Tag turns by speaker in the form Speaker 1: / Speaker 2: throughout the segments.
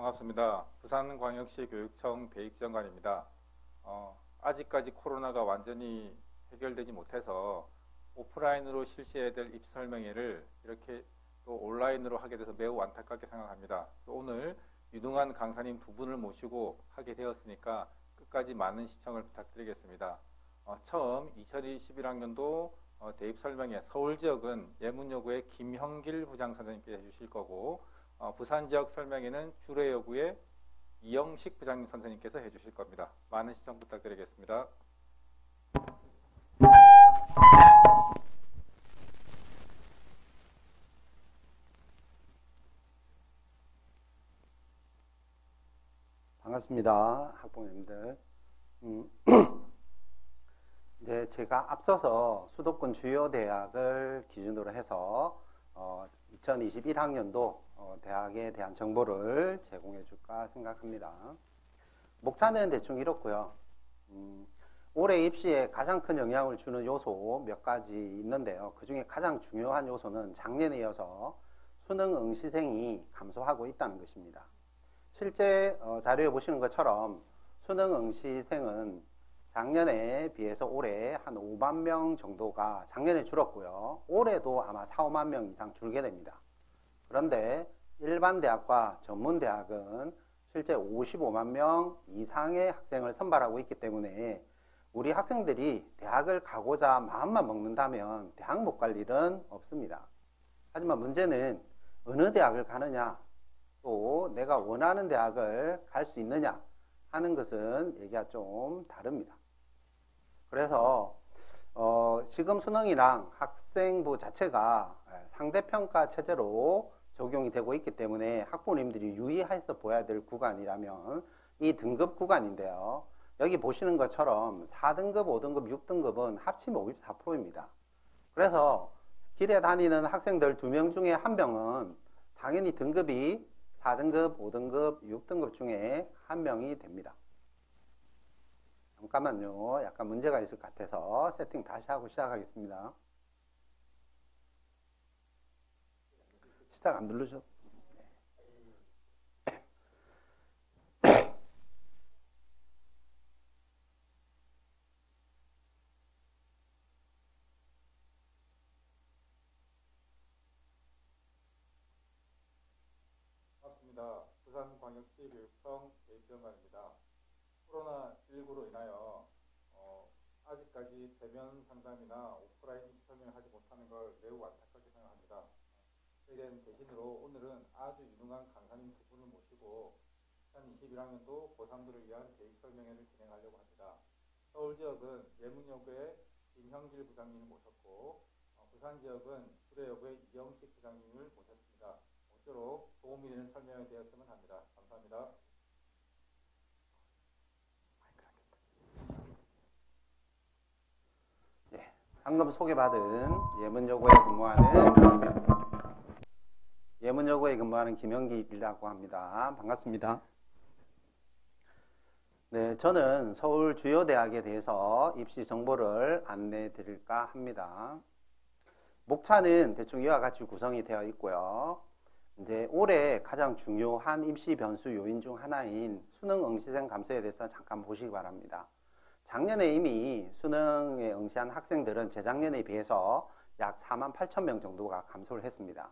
Speaker 1: 반갑습니다. 부산광역시 교육청 배익지원관입니다. 아직까지 코로나가 완전히 해결되지 못해서 오프라인으로 실시해야 될 입시 설명회를 이렇게 또 온라인으로 하게 돼서 매우 안타깝게 생각합니다. 오늘 유능한 강사님 두 분을 모시고 하게 되었으니까 끝까지 많은 시청을 부탁드리겠습니다. 처음 2021학년도 대입 설명회 서울지역은 예문여고의 김형길 부장선생님께서 해주실 거고, 부산지역 설명회는 주례여고의 이영식 부장님 선생님께서 해주실 겁니다. 많은 시청 부탁드리겠습니다.
Speaker 2: 반갑습니다. 학부모님들. 네, 제가 앞서서 수도권 주요 대학을 기준으로 해서 2021학년도 대학에 대한 정보를 제공해 줄까 생각합니다. 목차는 대충 이렇고요. 올해 입시에 가장 큰 영향을 주는 요소 몇 가지 있는데요. 그 중에 가장 중요한 요소는 작년에 이어서 수능 응시생이 감소하고 있다는 것입니다. 실제 자료에 보시는 것처럼 수능 응시생은 작년에 비해서 올해 한 5만 명 정도가 작년에 줄었고요. 올해도 아마 4, 5만 명 이상 줄게 됩니다. 그런데 일반 대학과 전문 대학은 실제 55만 명 이상의 학생을 선발하고 있기 때문에 우리 학생들이 대학을 가고자 마음만 먹는다면 대학 못 갈 일은 없습니다. 하지만 문제는 어느 대학을 가느냐, 또 내가 원하는 대학을 갈 수 있느냐 하는 것은 얘기가 좀 다릅니다. 그래서 지금 수능이랑 학생부 자체가 상대평가 체제로 적용이 되고 있기 때문에 학부모님들이 유의해서 보아야 될 구간이라면 이 등급 구간인데요. 여기 보시는 것처럼 4등급, 5등급, 6등급은 합치면 54%입니다. 그래서 길에 다니는 학생들 2명 중에 1명은 당연히 등급이 4등급, 5등급, 6등급 중에 1명이 됩니다. 잠깐만요. 약간 문제가 있을 것 같아서 세팅 다시 하고 시작하겠습니다. 시작 안 누르셨어요?
Speaker 1: 반갑습니다. 부산광역시 교육청 배익지원관입니다. 코로나19로 인하여 아직까지 대면 상담이나 오프라인 설명을 하지 못하는 걸 매우 안타깝게 생각합니다. 저희는 대신으로 오늘은 아주 유능한 강사님 두 분을 모시고 2021학년도 고3들을 위한 대입 설명회를 진행하려고 합니다. 서울지역은 예문여고의 김형길 부장님을 모셨고, 부산지역은 주례여고의 이영식 부장님을 모셨습니다. 모쪼록 도움이 되는 설명이 되었으면 합니다. 감사합니다.
Speaker 2: 네, 방금 소개받은 예문여고에 근무하는 김영길이라고 합니다. 반갑습니다. 네, 저는 서울 주요 대학에 대해서 입시 정보를 안내해 드릴까 합니다. 목차는 대충 이와 같이 구성이 되어 있고요. 이제 올해 가장 중요한 입시 변수 요인 중 하나인 수능 응시생 감소에 대해서 잠깐 보시기 바랍니다. 작년에 이미 수능에 응시한 학생들은 재작년에 비해서 약 4만 8천 명 정도가 감소를 했습니다.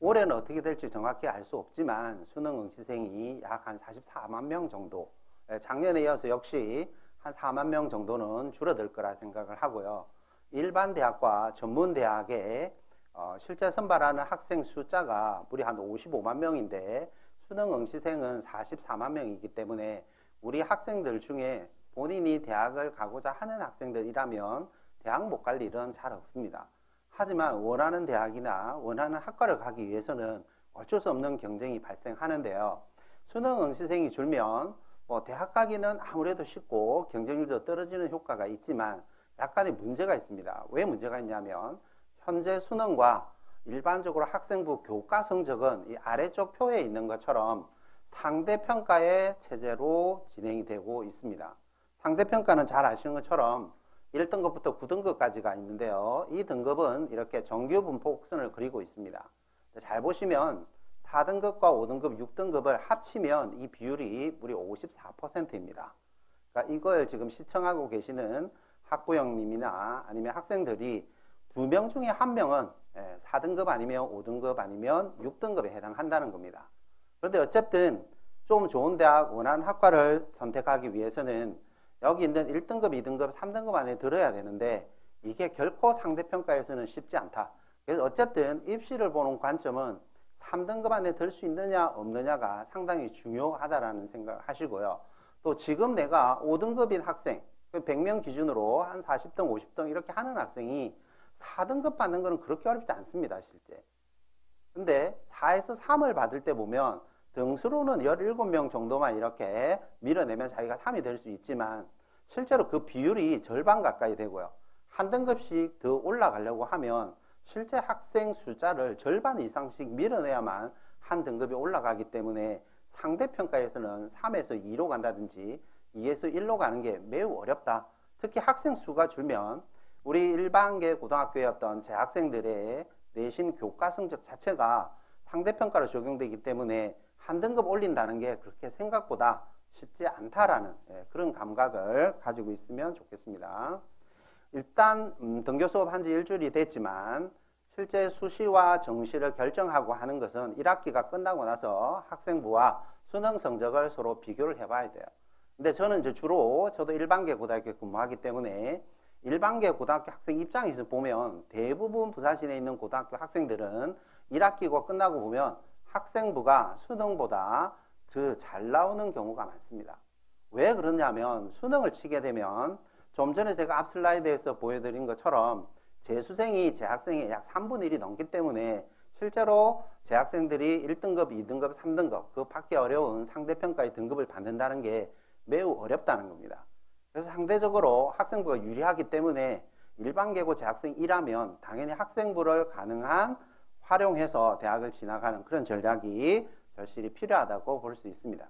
Speaker 2: 올해는 어떻게 될지 정확히 알 수 없지만 수능 응시생이 약 한 44만 명 정도, 작년에 이어서 역시 한 4만 명 정도는 줄어들 거라 생각을 하고요. 일반 대학과 전문 대학에 실제 선발하는 학생 숫자가 무려 한 55만 명인데 수능 응시생은 44만 명이기 때문에 우리 학생들 중에 본인이 대학을 가고자 하는 학생들이라면 대학 못 갈 일은 잘 없습니다. 하지만 원하는 대학이나 원하는 학과를 가기 위해서는 어쩔 수 없는 경쟁이 발생하는데요. 수능 응시생이 줄면 대학 가기는 아무래도 쉽고 경쟁률도 떨어지는 효과가 있지만 약간의 문제가 있습니다. 왜 문제가 있냐면 현재 수능과 일반적으로 학생부 교과 성적은 이 아래쪽 표에 있는 것처럼 상대평가의 체제로 진행이 되고 있습니다. 상대평가는 잘 아시는 것처럼 1등급부터 9등급까지가 있는데요. 이 등급은 이렇게 정규 분포 곡선을 그리고 있습니다. 잘 보시면 4등급과 5등급, 6등급을 합치면 이 비율이 무려 54%입니다. 그러니까 이걸 지금 시청하고 계시는 학부형님이나 아니면 학생들이 2명 중에 1명은 4등급 아니면 5등급 아니면 6등급에 해당한다는 겁니다. 그런데 어쨌든 좀 좋은 대학, 원하는 학과를 선택하기 위해서는 여기 있는 1등급, 2등급, 3등급 안에 들어야 되는데 이게 결코 상대평가에서는 쉽지 않다. 그래서 어쨌든 입시를 보는 관점은 3등급 안에 들 수 있느냐 없느냐가 상당히 중요하다라는 생각을 하시고요. 또 지금 내가 5등급인 학생, 100명 기준으로 한 40등, 50등 이렇게 하는 학생이 4등급 받는 거는 그렇게 어렵지 않습니다, 실제. 근데 4에서 3을 받을 때 보면 등수로는 17명 정도만 이렇게 밀어내면 자기가 3이 될 수 있지만 실제로 그 비율이 절반 가까이 되고요. 한 등급씩 더 올라가려고 하면 실제 학생 숫자를 절반 이상씩 밀어내야만 한 등급이 올라가기 때문에 상대평가에서는 3에서 2로 간다든지 2에서 1로 가는 게 매우 어렵다. 특히 학생 수가 줄면 우리 일반계 고등학교의 어떤 재학생들의 내신 교과 성적 자체가 상대평가로 적용되기 때문에 한 등급 올린다는 게 그렇게 생각보다 쉽지 않다라는 그런 감각을 가지고 있으면 좋겠습니다. 일단 등교 수업 한 지 일주일이 됐지만 실제 수시와 정시를 결정하고 하는 것은 1학기가 끝나고 나서 학생부와 수능 성적을 서로 비교를 해봐야 돼요. 근데 저는 이제 주로 저도 일반계 고등학교에 근무하기 때문에 일반계 고등학교 학생 입장에서 보면 대부분 부산시내에 있는 고등학교 학생들은 1학기가 끝나고 보면 학생부가 수능보다 더 잘 나오는 경우가 많습니다. 왜 그러냐면 수능을 치게 되면 좀 전에 제가 앞 슬라이드에서 보여드린 것처럼 재수생이 재학생의 약 3분의 1이 넘기 때문에 실제로 재학생들이 1등급, 2등급, 3등급 그 받기 어려운 상대평가의 등급을 받는다는 게 매우 어렵다는 겁니다. 그래서 상대적으로 학생부가 유리하기 때문에 일반계고 재학생이라면 당연히 학생부를 가능한 활용해서 대학을 진학하는 그런 전략이 절실히 필요하다고 볼 수 있습니다.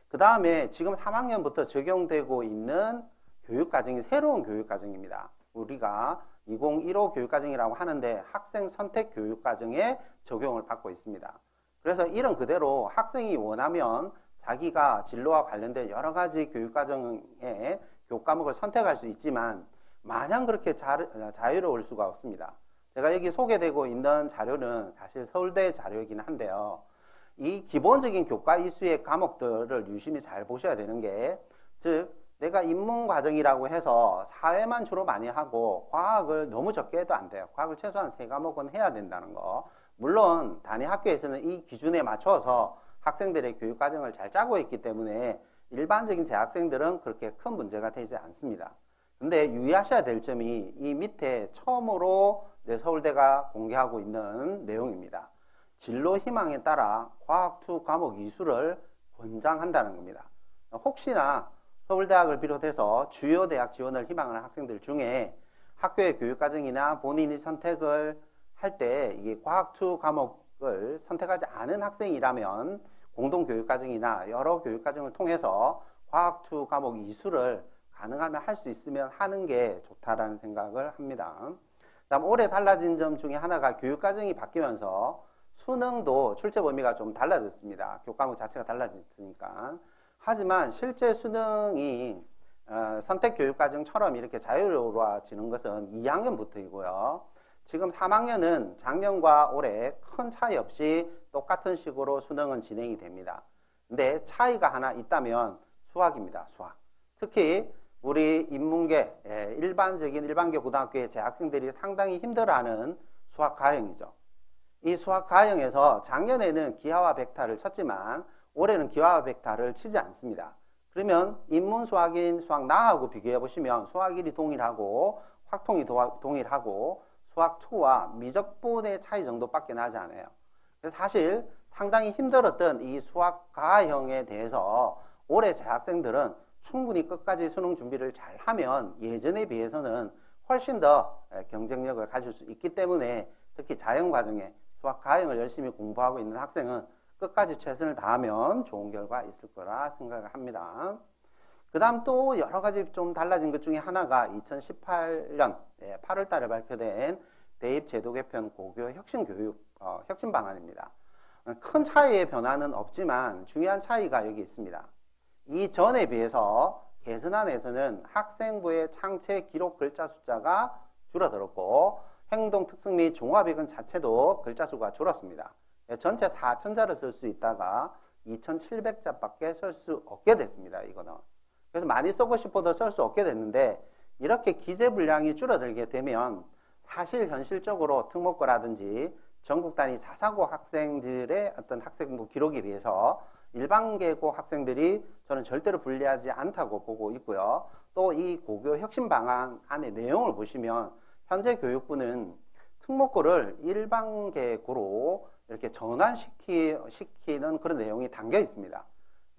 Speaker 2: 그 다음에 지금 3학년부터 적용되고 있는 교육과정이 새로운 교육과정입니다. 우리가 2015 교육과정이라고 하는데 학생 선택 교육과정에 적용을 받고 있습니다. 그래서 이런 그대로 학생이 원하면 자기가 진로와 관련된 여러 가지 교육과정의 교과목을 선택할 수 있지만 마냥 그렇게 자유로울 수가 없습니다. 제가 여기 소개되고 있는 자료는 사실 서울대 자료이긴 한데요. 이 기본적인 교과 이수의 과목들을 유심히 잘 보셔야 되는 게, 즉 내가 인문과정이라고 해서 사회만 주로 많이 하고 과학을 너무 적게 해도 안 돼요. 과학을 최소한 3과목은 해야 된다는 거. 물론 단위 학교에서는 이 기준에 맞춰서 학생들의 교육과정을 잘 짜고 있기 때문에 일반적인 재학생들은 그렇게 큰 문제가 되지 않습니다. 근데 유의하셔야 될 점이 이 밑에 처음으로 서울대가 공개하고 있는 내용입니다. 진로 희망에 따라 과학 투 과목 이수를 권장한다는 겁니다. 혹시나 서울대학을 비롯해서 주요 대학 지원을 희망하는 학생들 중에 학교의 교육과정이나 본인이 선택을 할 때 이게 과학 투 과목을 선택하지 않은 학생이라면 공동교육과정이나 여러 교육과정을 통해서 과학 투 과목 이수를 가능하면 할 수 있으면 하는 게 좋다라는 생각을 합니다. 다음 올해 달라진 점 중에 하나가 교육과정이 바뀌면서 수능도 출제 범위가 좀 달라졌습니다. 교과목 자체가 달라졌으니까. 하지만 실제 수능이 선택교육과정처럼 이렇게 자유로워지는 것은 2학년부터이고요. 지금 3학년은 작년과 올해 큰 차이 없이 똑같은 식으로 수능은 진행이 됩니다. 근데 차이가 하나 있다면 수학입니다. 수학. 특히 우리 인문계, 일반적인 일반계 고등학교의 재학생들이 상당히 힘들어하는 수학 가형이죠. 이 수학 가형에서 작년에는 기하와 벡터를 쳤지만 올해는 기하와 벡터를 치지 않습니다. 그러면 인문 수학인 수학 나하고 비교해 보시면 수학 1이 동일하고 확통이 동일하고 수학 2와 미적분의 차이 정도밖에 나지 않아요. 그래서 사실 상당히 힘들었던 이 수학 가형에 대해서 올해 재학생들은 충분히 끝까지 수능 준비를 잘 하면 예전에 비해서는 훨씬 더 경쟁력을 가질 수 있기 때문에 특히 자연과정에 수학 가형을 열심히 공부하고 있는 학생은 끝까지 최선을 다하면 좋은 결과 있을 거라 생각을 합니다. 그 다음 또 여러 가지 좀 달라진 것 중에 하나가 2018년 8월 달에 발표된 대입 제도 개편 고교 혁신 교육 혁신 방안입니다. 큰 차이의 변화는 없지만 중요한 차이가 여기 있습니다. 이전에 비해서 개선안에서는 학생부의 창체 기록 글자 숫자가 줄어들었고 행동 특성 및 종합이건 자체도 글자 수가 줄었습니다. 전체 4,000자를 쓸 수 있다가 2,700자밖에 쓸 수 없게 됐습니다. 이거는. 그래서 많이 쓰고 싶어도 쓸 수 없게 됐는데 이렇게 기재 분량이 줄어들게 되면 사실 현실적으로 특목고라든지 전국 단위 자사고 학생들의 어떤 학생부 기록에 비해서 일반계고 학생들이 저는 절대로 불리하지 않다고 보고 있고요. 또 이 고교 혁신 방안 안의 내용을 보시면 현재 교육부는 특목고를 일반계고로 이렇게 전환시키는 그런 내용이 담겨 있습니다.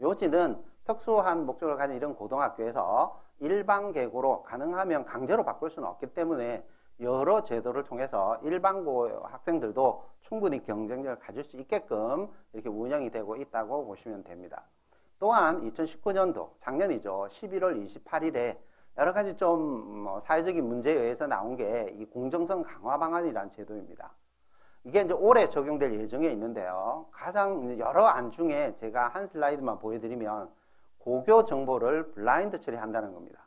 Speaker 2: 요지는 특수한 목적을 가진 이런 고등학교에서 일반계고로 가능하면 강제로 바꿀 수는 없기 때문에 여러 제도를 통해서 일반고 학생들도 충분히 경쟁력을 가질 수 있게끔 이렇게 운영이 되고 있다고 보시면 됩니다. 또한 2019년도 작년이죠. 11월 28일에 여러 가지 좀 사회적인 문제에 의해서 나온 게 이 공정성 강화 방안이라는 제도입니다. 이게 이제 올해 적용될 예정에 있는데요. 가장 여러 안 중에 제가 한 슬라이드만 보여드리면 고교 정보를 블라인드 처리한다는 겁니다.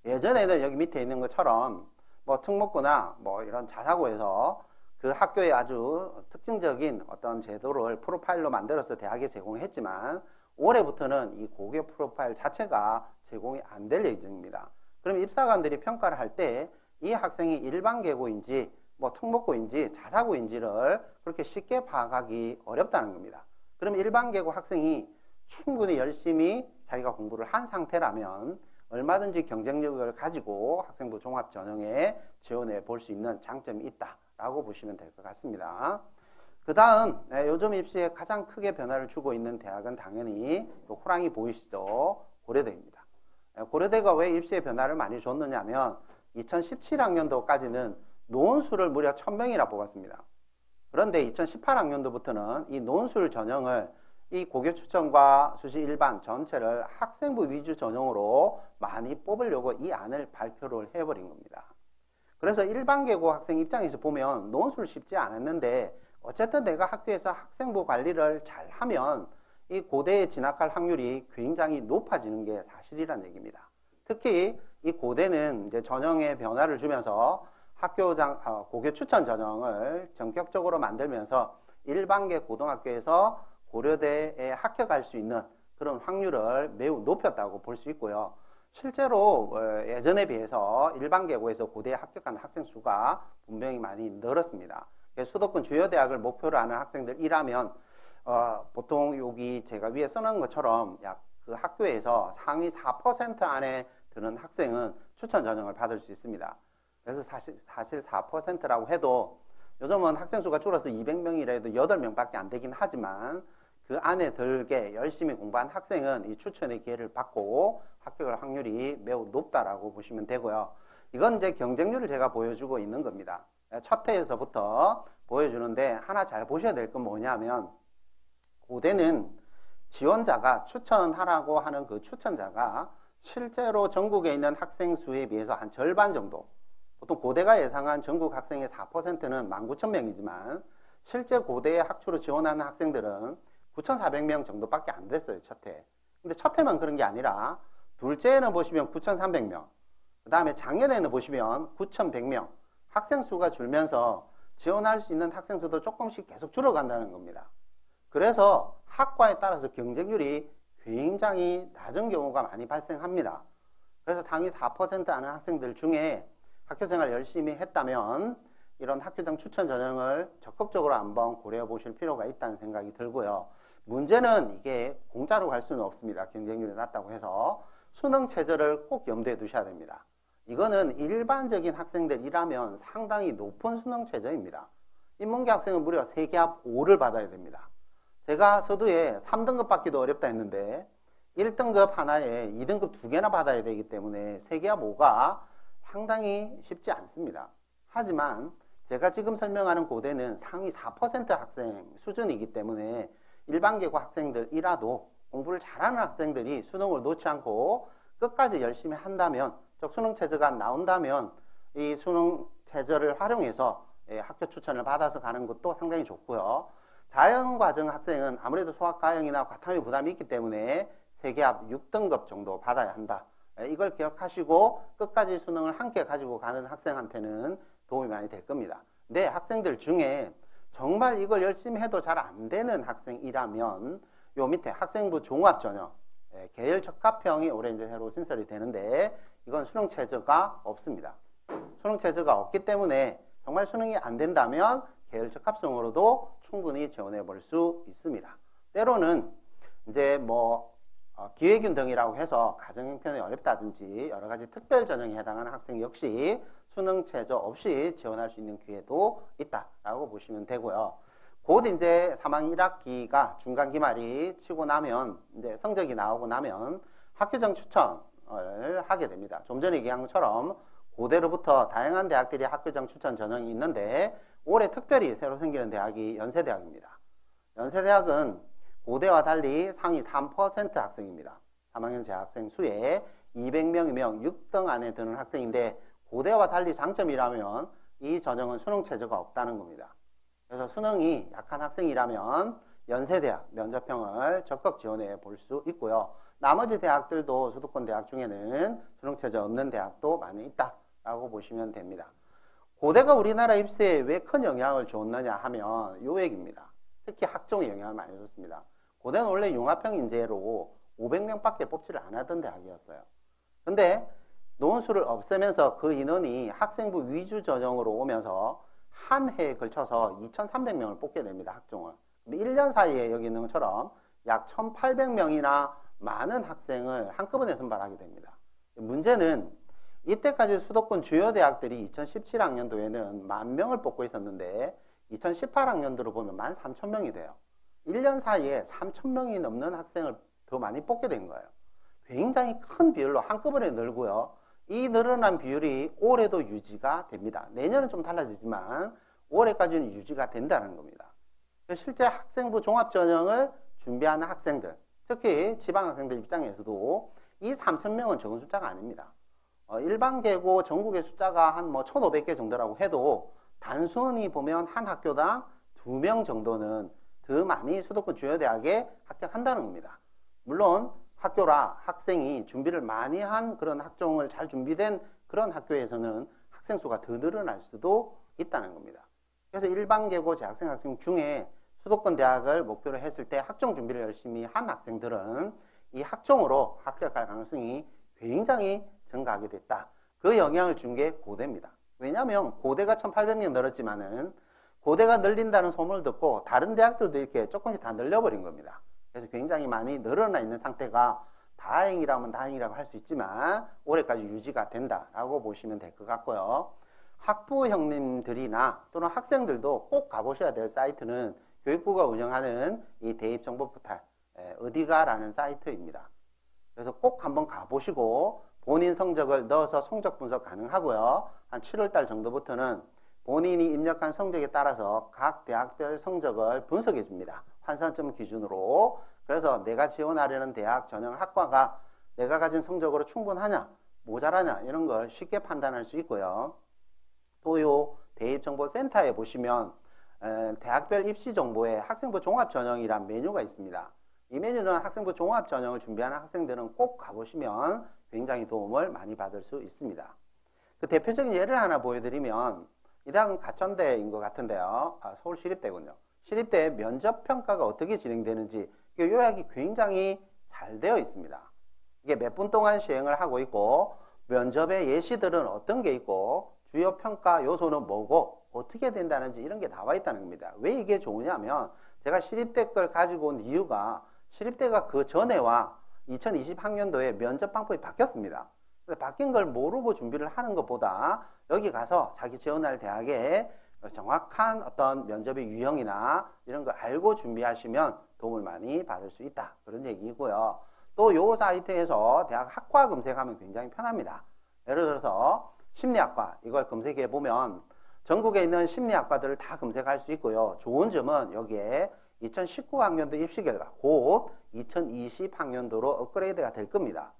Speaker 2: 예전에는 여기 밑에 있는 것처럼 뭐 특목고나 뭐 이런 자사고에서 그 학교의 아주 특징적인 어떤 제도를 프로파일로 만들어서 대학에 제공했지만 올해부터는 이 고교 프로파일 자체가 제공이 안 될 예정입니다. 그럼 입사관들이 평가를 할 때 이 학생이 일반계고인지 뭐 특목고인지 자사고인지를 그렇게 쉽게 파악하기 어렵다는 겁니다. 그럼 일반계고 학생이 충분히 열심히 자기가 공부를 한 상태라면 얼마든지 경쟁력을 가지고 학생부 종합전형에 지원해 볼 수 있는 장점이 있다라고 보시면 될 것 같습니다. 그 다음 요즘 입시에 가장 크게 변화를 주고 있는 대학은 당연히 호랑이 보이시죠? 고려대입니다. 고려대가 왜 입시에 변화를 많이 줬느냐 하면 2017학년도까지는 논술을 무려 1000명이나 뽑았습니다. 그런데 2018학년도부터는 이 논술 전형을 이 고교 추천과 수시 일반 전체를 학생부 위주 전형으로 많이 뽑으려고 이 안을 발표를 해버린 겁니다. 그래서 일반계고 학생 입장에서 보면 논술 쉽지 않았는데 어쨌든 내가 학교에서 학생부 관리를 잘 하면 이 고대에 진학할 확률이 굉장히 높아지는 게 사실이란 얘기입니다. 특히 이 고대는 이제 전형에 변화를 주면서 고교 추천 전형을 전격적으로 만들면서 일반계 고등학교에서 고려대에 합격할 수 있는 그런 확률을 매우 높였다고 볼 수 있고요. 실제로 예전에 비해서 일반계고에서 고대에 합격한 학생 수가 분명히 많이 늘었습니다. 수도권 주요 대학을 목표로 하는 학생들이라면 보통 여기 제가 위에 써놓은 것처럼 약 그 학교에서 상위 4% 안에 드는 학생은 추천 전형을 받을 수 있습니다. 그래서 사실 4%라고 해도 요즘은 학생 수가 줄어서 200명이라 해도 8명밖에 안 되긴 하지만 그 안에 들게 열심히 공부한 학생은 이 추천의 기회를 받고 합격할 확률이 매우 높다라고 보시면 되고요. 이건 이제 경쟁률을 제가 보여주고 있는 겁니다. 첫 해에서부터 보여주는데 하나 잘 보셔야 될 건 뭐냐면 고대는 지원자가 추천하라고 하는 그 추천자가 실제로 전국에 있는 학생 수에 비해서 한 절반 정도, 보통 고대가 예상한 전국 학생의 4%는 19,000명이지만 실제 고대에 학초로 지원하는 학생들은 9,400명 정도밖에 안 됐어요, 첫 해. 근데 첫 해만 그런 게 아니라 둘째에는 보시면 9,300명, 그 다음에 작년에는 보시면 9,100명, 학생 수가 줄면서 지원할 수 있는 학생 수도 조금씩 계속 줄어간다는 겁니다. 그래서 학과에 따라서 경쟁률이 굉장히 낮은 경우가 많이 발생합니다. 그래서 상위 4% 하는 학생들 중에 학교생활 열심히 했다면 이런 학교장 추천 전형을 적극적으로 한번 고려해 보실 필요가 있다는 생각이 들고요. 문제는 이게 공짜로 갈 수는 없습니다. 경쟁률이 낮다고 해서 수능 최저를 꼭 염두에 두셔야 됩니다. 이거는 일반적인 학생들이라면 상당히 높은 수능 최저입니다. 인문계 학생은 무려 3개합 5를 받아야 됩니다. 제가 서두에 3등급 받기도 어렵다 했는데 1등급 하나에 2등급 2개나 받아야 되기 때문에 3개합 5가 상당히 쉽지 않습니다. 하지만 제가 지금 설명하는 고대는 상위 4% 학생 수준이기 때문에 일반계고 학생들이라도 공부를 잘하는 학생들이 수능을 놓지 않고 끝까지 열심히 한다면, 즉 수능 최저가 나온다면 이 수능 최저를 활용해서 학교 추천을 받아서 가는 것도 상당히 좋고요. 자연과정 학생은 아무래도 수학과형이나 과탐의 부담이 있기 때문에 세계합 6등급 정도 받아야 한다. 이걸 기억하시고 끝까지 수능을 함께 가지고 가는 학생한테는 도움이 많이 될 겁니다. 근데 학생들 중에 정말 이걸 열심히 해도 잘 안 되는 학생이라면 요 밑에 학생부 종합전형 계열 적합형이 올해 이제 새로 신설이 되는데 이건 수능 최저가 없습니다. 수능 최저가 없기 때문에 정말 수능이 안 된다면 계열 적합성으로도 충분히 지원해 볼 수 있습니다. 때로는 이제 뭐 기회균 등이라고 해서 가정 형편이 어렵다든지 여러 가지 특별 전형에 해당하는 학생 역시 수능 최저 없이 지원할 수 있는 기회도 있다라고 보시면 되고요. 곧 이제 3학년 1학기가 중간 기말이 치고 나면 이제 성적이 나오고 나면 학교정 추천을 하게 됩니다. 좀 전에 얘기한 것처럼 고대로부터 다양한 대학들이 학교정 추천 전형이 있는데 올해 특별히 새로 생기는 대학이 연세대학입니다. 연세대학은 고대와 달리 상위 3% 학생입니다. 3학년 재학생 수에 200명이면 6등 안에 드는 학생인데 고대와 달리 장점이라면 이 전형은 수능 최저가 없다는 겁니다. 그래서 수능이 약한 학생이라면 연세대학 면접형을 적극 지원해 볼 수 있고요. 나머지 대학들도 수도권 대학 중에는 수능 최저 없는 대학도 많이 있다라고 보시면 됩니다. 고대가 우리나라 입시에 왜 큰 영향을 줬느냐 하면 요 얘기입니다. 특히 학종에 영향을 많이 줬습니다. 고대는 원래 융합형 인재로 500명밖에 뽑지를 않았던 대학이었어요. 근데 논술을 없애면서 그 인원이 학생부 위주 전형으로 오면서 한 해에 걸쳐서 2,300명을 뽑게 됩니다. 학종을. 1년 사이에 여기 있는 것처럼 약 1,800명이나 많은 학생을 한꺼번에 선발하게 됩니다. 문제는 이때까지 수도권 주요 대학들이 2017학년도에는 10,000명을 뽑고 있었는데 2018학년도로 보면 13,000명이 돼요. 1년 사이에 3,000명이 넘는 학생을 더 많이 뽑게 된 거예요. 굉장히 큰 비율로 한꺼번에 늘고요. 이 늘어난 비율이 올해도 유지가 됩니다. 내년은 좀 달라지지만 올해까지는 유지가 된다는 겁니다. 실제 학생부 종합전형을 준비하는 학생들, 특히 지방학생들 입장에서도 이 3,000명은 적은 숫자가 아닙니다. 일반계고 전국의 숫자가 한 1,500개 정도라고 해도 단순히 보면 한 학교당 2명 정도는 더 많이 수도권 주요 대학에 합격한다는 겁니다. 물론 학교라 학생이 준비를 많이 한 그런 학종을 잘 준비된 그런 학교에서는 학생 수가 더 늘어날 수도 있다는 겁니다. 그래서 일반계고 재학생 학생 중에 수도권 대학을 목표로 했을 때 학종 준비를 열심히 한 학생들은 이 학종으로 합격할 가능성이 굉장히 증가하게 됐다. 그 영향을 준 게 고대입니다. 왜냐하면 고대가 1,800명 늘었지만은 고대가 늘린다는 소문을 듣고 다른 대학들도 이렇게 조금씩 다 늘려버린 겁니다. 그래서 굉장히 많이 늘어나 있는 상태가 다행이라면 다행이라고 할 수 있지만 올해까지 유지가 된다라고 보시면 될 것 같고요. 학부 형님들이나 또는 학생들도 꼭 가보셔야 될 사이트는 교육부가 운영하는 이 대입정보포탈 어디가라는 사이트입니다. 그래서 꼭 한번 가보시고 본인 성적을 넣어서 성적 분석 가능하고요. 한 7월달 정도부터는 본인이 입력한 성적에 따라서 각 대학별 성적을 분석해 줍니다. 환산점 기준으로. 그래서 내가 지원하려는 대학 전형 학과가 내가 가진 성적으로 충분하냐 모자라냐 이런 걸 쉽게 판단할 수 있고요. 또 요 대입정보센터에 보시면 대학별 입시 정보에 학생부 종합전형이란 메뉴가 있습니다. 이 메뉴는 학생부 종합전형을 준비하는 학생들은 꼭 가보시면 굉장히 도움을 많이 받을 수 있습니다. 그 대표적인 예를 하나 보여드리면 이 대학은 가천대인 것 같은데요. 서울시립대군요. 시립대 면접평가가 어떻게 진행되는지 요약이 굉장히 잘 되어 있습니다. 이게 몇 분 동안 시행을 하고 있고 면접의 예시들은 어떤 게 있고 주요 평가 요소는 뭐고 어떻게 된다는지 이런 게 나와 있다는 겁니다. 왜 이게 좋으냐면 제가 시립대 걸 가지고 온 이유가 시립대가 그 전에와 2020학년도에 면접 방법이 바뀌었습니다. 바뀐 걸 모르고 준비를 하는 것보다 여기 가서 자기 지원할 대학에 정확한 어떤 면접의 유형이나 이런 걸 알고 준비하시면 도움을 많이 받을 수 있다. 그런 얘기이고요. 또 요 사이트에서 대학 학과 검색하면 굉장히 편합니다. 예를 들어서 심리학과 이걸 검색해 보면 전국에 있는 심리학과들을 다 검색할 수 있고요. 좋은 점은 여기에 2019학년도 입시 결과 곧 2020학년도로 업그레이드가 될 겁니다.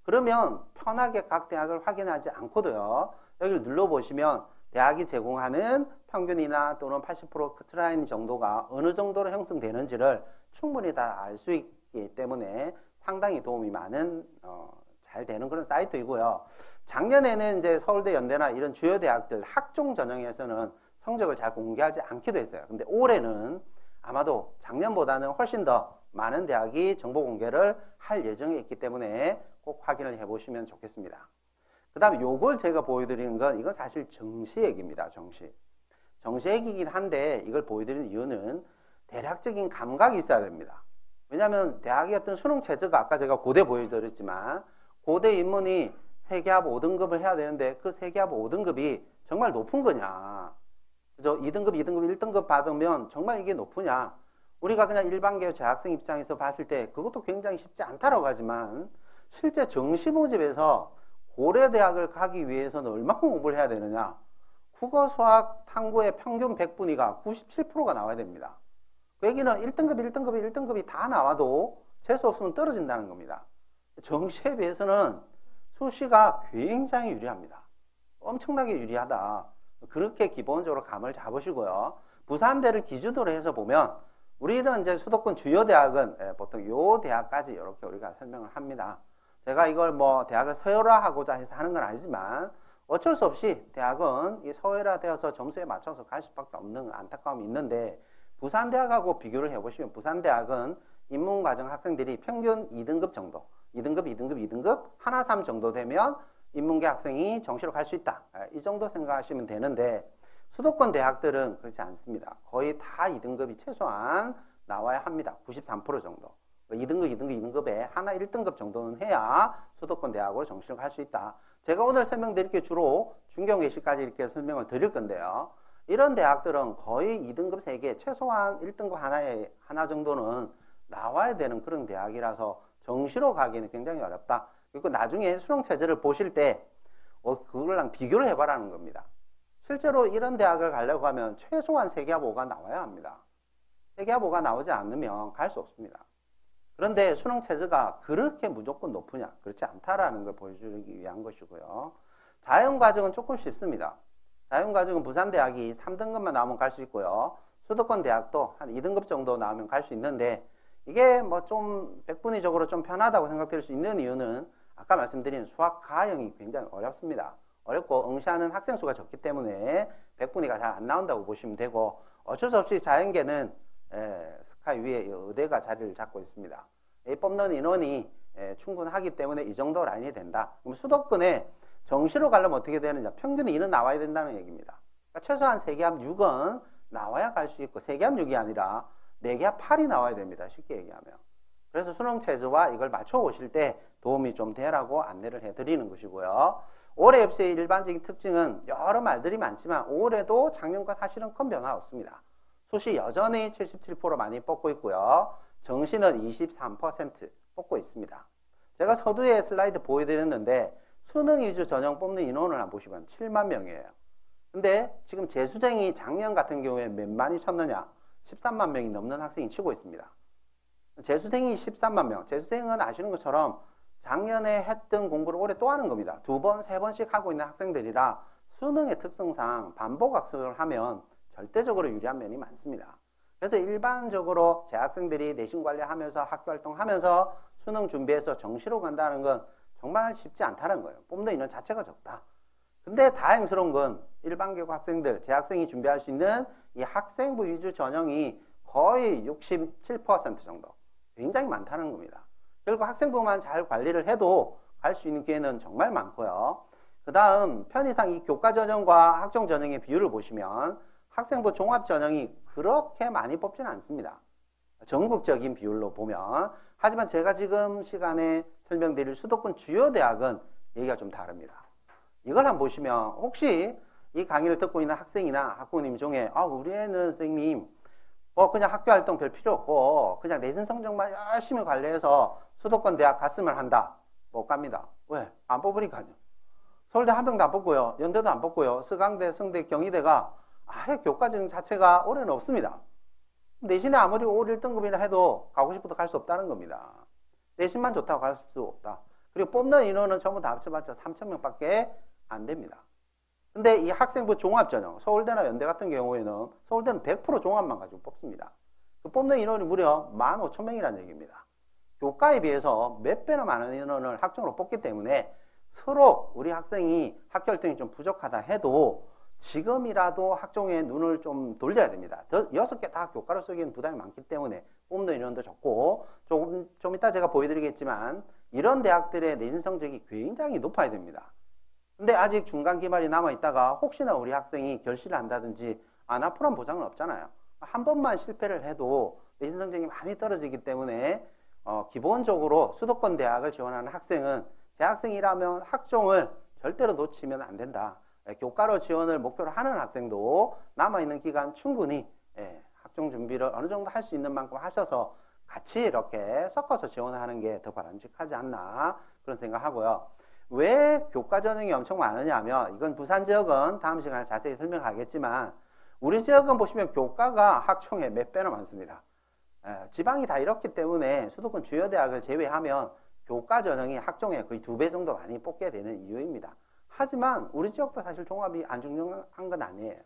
Speaker 2: 그러면 편하게 각 대학을 확인하지 않고도요. 여기를 눌러보시면 대학이 제공하는 평균이나 또는 80% 커트라인 정도가 어느 정도로 형성되는지를 충분히 다 알 수 있기 때문에 상당히 도움이 많은 잘 되는 그런 사이트이고요. 작년에는 이제 서울대, 연대나 이런 주요 대학들 학종 전형에서는 성적을 잘 공개하지 않기도 했어요. 근데 올해는 아마도 작년보다는 훨씬 더 많은 대학이 정보 공개를 할 예정에 있기 때문에 꼭 확인을 해보시면 좋겠습니다. 그 다음에 요걸 제가 보여드리는 건 이건 사실 정시액입니다. 정시액이긴 한데 이걸 보여드리는 이유는 대략적인 감각이 있어야 됩니다. 왜냐하면 대학의 어떤 수능 체제가 아까 제가 고대 보여드렸지만 고대 인문이 세계합 5등급을 해야 되는데 그 세계합 5등급이 정말 높은 거냐, 그죠? 2등급, 2등급, 1등급 받으면 정말 이게 높으냐? 우리가 그냥 일반계열 재학생 입장에서 봤을 때 그것도 굉장히 쉽지 않다라고 하지만 실제 정시 모집에서 고려대학을 가기 위해서는 얼마큼 공부를 해야 되느냐? 국어, 수학, 탐구의 평균 100분위가 97%가 나와야 됩니다. 그 얘기는 1등급이 다 나와도 재수 없으면 떨어진다는 겁니다. 정시에 비해서는 수시가 굉장히 유리합니다. 엄청나게 유리하다. 그렇게 기본적으로 감을 잡으시고요. 부산대를 기준으로 해서 보면 우리는 이제 수도권 주요 대학은 보통 요 대학까지 이렇게 우리가 설명을 합니다. 제가 이걸 뭐 대학을 서열화하고자 해서 하는 건 아니지만 어쩔 수 없이 대학은 이 서열화되어서 점수에 맞춰서 갈 수밖에 없는 안타까움이 있는데 부산대학하고 비교를 해보시면 부산대학은 인문과정 학생들이 평균 2등급 정도, 2등급, 하나 3 정도 되면 인문계 학생이 정시로 갈 수 있다. 이 정도 생각하시면 되는데 수도권 대학들은 그렇지 않습니다. 거의 다 2등급이 최소한 나와야 합니다. 93% 정도. 2등급에 하나 1등급 정도는 해야 수도권 대학으로 정시를 갈 수 있다. 제가 오늘 설명드릴 게 주로 중경외시까지 이렇게 설명을 드릴 건데요. 이런 대학들은 거의 2등급 3개, 최소한 1등급 하나 정도는 나와야 되는 그런 대학이라서 정시로 가기는 굉장히 어렵다. 그리고 나중에 수능 체제를 보실 때 그거랑 비교를 해봐라는 겁니다. 실제로 이런 대학을 가려고 하면 최소한 세계합 5가 나와야 합니다. 세계합 5가 나오지 않으면 갈 수 없습니다. 그런데 수능 체제가 그렇게 무조건 높으냐? 그렇지 않다라는 걸 보여주기 위한 것이고요. 자연과정은 조금 쉽습니다. 자연과정은 부산대학이 3등급만 나오면 갈 수 있고요. 수도권 대학도 한 2등급 정도 나오면 갈 수 있는데 이게 뭐 좀 백분위적으로 좀 편하다고 생각될 수 있는 이유는 아까 말씀드린 수학 가형이 굉장히 어렵습니다. 어렵고 응시하는 학생 수가 적기 때문에 백분위가 잘 안 나온다고 보시면 되고 어쩔 수 없이 자연계는 스카이 위에 의대가 자리를 잡고 있습니다. 이 뽑는 인원이 충분하기 때문에 이 정도 라인이 된다. 그럼 수도권에 정시로 가려면 어떻게 되느냐? 평균 2는 나와야 된다는 얘기입니다. 그러니까 최소한 세계합 6은 나와야 갈 수 있고 세계합 6이 아니라 4개합 8이 나와야 됩니다. 쉽게 얘기하면. 그래서 수능 체제와 이걸 맞춰보실 때 도움이 좀 되라고 안내를 해드리는 것이고요. 올해 입시의 일반적인 특징은 여러 말들이 많지만 올해도 작년과 사실은 큰 변화 없습니다. 수시 여전히 77% 많이 뽑고 있고요. 정시는 23% 뽑고 있습니다. 제가 서두에 슬라이드 보여드렸는데 수능 위주 전형 뽑는 인원을 한번 보시면 7만 명이에요. 근데 지금 재수생이 작년 같은 경우에 몇 만이 쳤느냐? 13만 명이 넘는 학생이 치고 있습니다. 재수생이 13만 명. 재수생은 아시는 것처럼 작년에 했던 공부를 올해 또 하는 겁니다. 2번, 3번씩 하고 있는 학생들이라 수능의 특성상 반복 학습을 하면 절대적으로 유리한 면이 많습니다. 그래서 일반적으로 재학생들이 내신 관리하면서 학교활동하면서 수능 준비해서 정시로 간다는 건 정말 쉽지 않다는 거예요. 뽑는 인원 자체가 적다. 근데 다행스러운 건 일반계고 학생들, 재학생이 준비할 수 있는 이 학생부 위주 전형이 거의 67% 정도. 굉장히 많다는 겁니다. 결국 학생부만 잘 관리를 해도 갈 수 있는 기회는 정말 많고요. 그 다음 편의상 이 교과 전형과 학종 전형의 비율을 보시면 학생부 종합 전형이 그렇게 많이 뽑지는 않습니다. 전국적인 비율로 보면. 하지만 제가 지금 시간에 설명드릴 수도권 주요 대학은 얘기가 좀 다릅니다. 이걸 한번 보시면 혹시 이 강의를 듣고 있는 학생이나 학부모님 중에 우리 애는 선생님 그냥 학교활동 별 필요 없고 그냥 내신 성적만 열심히 관리해서 수도권 대학 갔으면 한다. 못 갑니다. 왜? 안 뽑으니까요. 서울대 한 명도 안 뽑고요. 연대도 안 뽑고요. 서강대, 성대, 경희대가 아예 교과정 자체가 올해는 없습니다. 내신에 아무리 5, 1등급이나 해도 가고 싶어도 갈 수 없다는 겁니다. 내신만 좋다고 갈 수 없다. 그리고 뽑는 인원은 전부 다 합쳐봤자 3,000명밖에 안 됩니다. 근데 이 학생부 종합전형, 서울대나 연대 같은 경우에는 서울대는 100% 종합만 가지고 뽑습니다. 그 뽑는 인원이 무려 15,000명이라는 얘기입니다. 교과에 비해서 몇 배나 많은 인원을 학종으로 뽑기 때문에 서로 우리 학생이 학교 활동이 좀 부족하다 해도 지금이라도 학종에 눈을 좀 돌려야 됩니다. 6개 다 교과로 쓰기에는 부담이 많기 때문에 뽑는 인원도 적고, 좀 이따 제가 보여드리겠지만 이런 대학들의 내신 성적이 굉장히 높아야 됩니다. 근데 아직 중간 기말이 남아있다가 혹시나 우리 학생이 결실을 한다든지 앞으로는 보장은 없잖아요. 한 번만 실패를 해도 내신 성적이 많이 떨어지기 때문에 기본적으로 수도권 대학을 지원하는 학생은 재학생이라면 학종을 절대로 놓치면 안 된다. 교과로 지원을 목표로 하는 학생도 남아있는 기간 충분히 학종 준비를 어느 정도 할 수 있는 만큼 하셔서 같이 이렇게 섞어서 지원하는 게 더 바람직하지 않나 그런 생각하고요. 왜 교과 전형이 엄청 많으냐 하면, 이건 부산 지역은 다음 시간에 자세히 설명하겠지만 우리 지역은 보시면 교과가 학종의 몇 배나 많습니다. 지방이 다 이렇기 때문에 수도권 주요 대학을 제외하면 교과 전형이 학종의 거의 2배 정도 많이 뽑게 되는 이유입니다. 하지만 우리 지역도 사실 종합이 안 중요한 건 아니에요.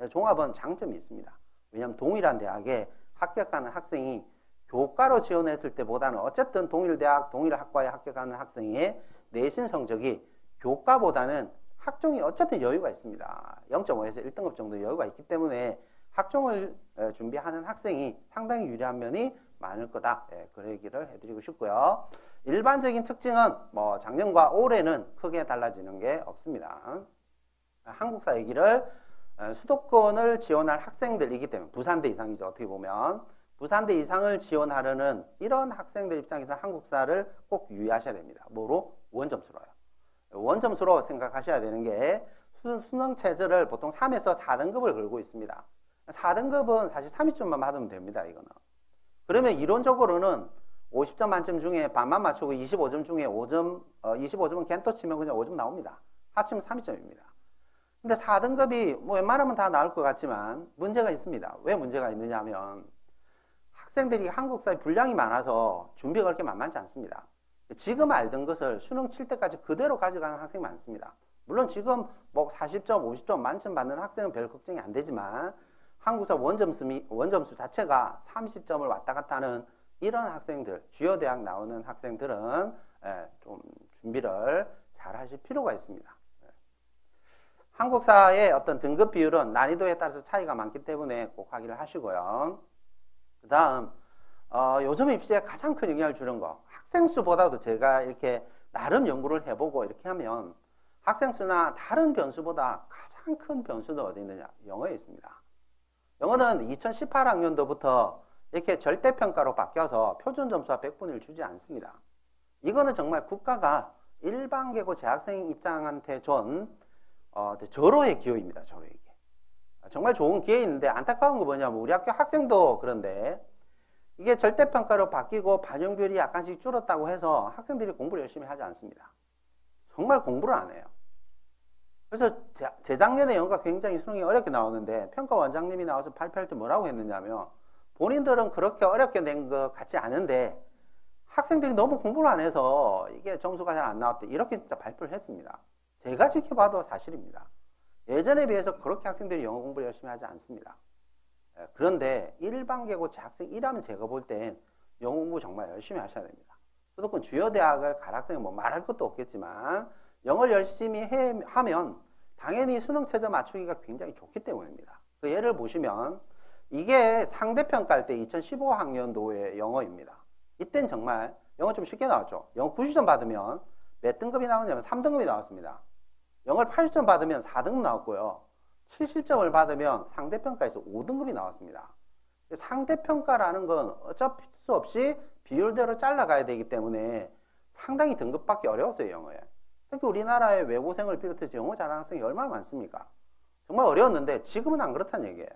Speaker 2: 종합은 장점이 있습니다. 왜냐하면 동일한 대학에 합격하는 학생이 교과로 지원했을 때보다는 어쨌든 동일 대학, 동일 학과에 합격하는 학생의 내신 성적이 교과보다는 학종이 어쨌든 여유가 있습니다. 0.5에서 1등급 정도 여유가 있기 때문에 학종을 준비하는 학생이 상당히 유리한 면이 많을 거다. 그 얘기를 해드리고 싶고요. 일반적인 특징은 작년과 올해는 크게 달라지는 게 없습니다. 한국사 얘기를 수도권을 지원할 학생들이기 때문에 부산대 이상이죠. 어떻게 보면 부산대 이상을 지원하려는 이런 학생들 입장에서 한국사를 꼭 유의하셔야 됩니다. 뭐로? 원점수로요. 원점수로 생각하셔야 되는 게 수능 체제를 보통 3에서 4등급을 걸고 있습니다. 4등급은 사실 30점만 받으면 됩니다. 이거는. 그러면 이론적으로는 50점 만점 중에 반만 맞추고 25점 중에 5점, 25점은 겐또 치면 그냥 5점 나옵니다. 합치면 30점입니다. 근데 4등급이 웬만하면 다 나올 것 같지만 문제가 있습니다. 왜 문제가 있느냐 하면 학생들이 한국사에 분량이 많아서 준비가 그렇게 만만치 않습니다. 지금 알던 것을 수능 칠 때까지 그대로 가져가는 학생이 많습니다. 물론 지금 40점, 50점 만점 받는 학생은 별 걱정이 안 되지만 한국사 원점수 자체가 30점을 왔다 갔다 하는 이런 학생들, 주요 대학 나오는 학생들은 좀 준비를 잘 하실 필요가 있습니다. 한국사의 어떤 등급 비율은 난이도에 따라서 차이가 많기 때문에 꼭 확인을 하시고요. 그 다음 요즘 입시에 가장 큰 영향을 주는 거, 학생 수보다도 제가 이렇게 나름 연구를 해보고 이렇게 하면 학생 수나 다른 변수보다 가장 큰 변수는 어디 있느냐? 영어에 있습니다. 영어는 2018학년도부터 이렇게 절대평가로 바뀌어서 표준 점수와 100분의 1 주지 않습니다. 이거는 정말 국가가 일반계고 재학생 입장한테 준 절호의 기회입니다. 절호의 기회. 정말 좋은 기회인데 안타까운 거 뭐냐면 우리 학교 학생도 그런데 이게 절대평가로 바뀌고 반영비율이 약간씩 줄었다고 해서 학생들이 공부를 열심히 하지 않습니다. 정말 공부를 안 해요. 그래서 재작년에 영어가 굉장히 수능이 어렵게 나오는데 평가 원장님이 나와서 발표할 때 뭐라고 했느냐면 본인들은 그렇게 어렵게 낸 것 같지 않은데 학생들이 너무 공부를 안 해서 이게 점수가 잘 안 나왔대. 이렇게 진짜 발표를 했습니다. 제가 지켜봐도 사실입니다. 예전에 비해서 그렇게 학생들이 영어 공부를 열심히 하지 않습니다. 그런데 일반계고 재학생이라면 제가 볼 땐 영어 공부 정말 열심히 하셔야 됩니다. 수도권 주요 대학을 갈 학생은 말할 것도 없겠지만 영어를 열심히 하면 당연히 수능 최저 맞추기가 굉장히 좋기 때문입니다. 그 예를 보시면 이게 상대평가할 때 2015학년도의 영어입니다. 이땐 정말 영어 좀 쉽게 나왔죠. 영어 90점 받으면 몇 등급이 나오냐면 3등급이 나왔습니다. 영어를 80점 받으면 4등급 나왔고요. 70점을 받으면 상대평가에서 5등급이 나왔습니다. 상대평가라는 건 어쩔 수 없이 비율대로 잘라가야 되기 때문에 상당히 등급 받기 어려웠어요. 영어에. 특히 우리나라의 외고생을 비롯해서 영어 잘하는 학생이 얼마나 많습니까? 정말 어려웠는데 지금은 안 그렇다는 얘기예요.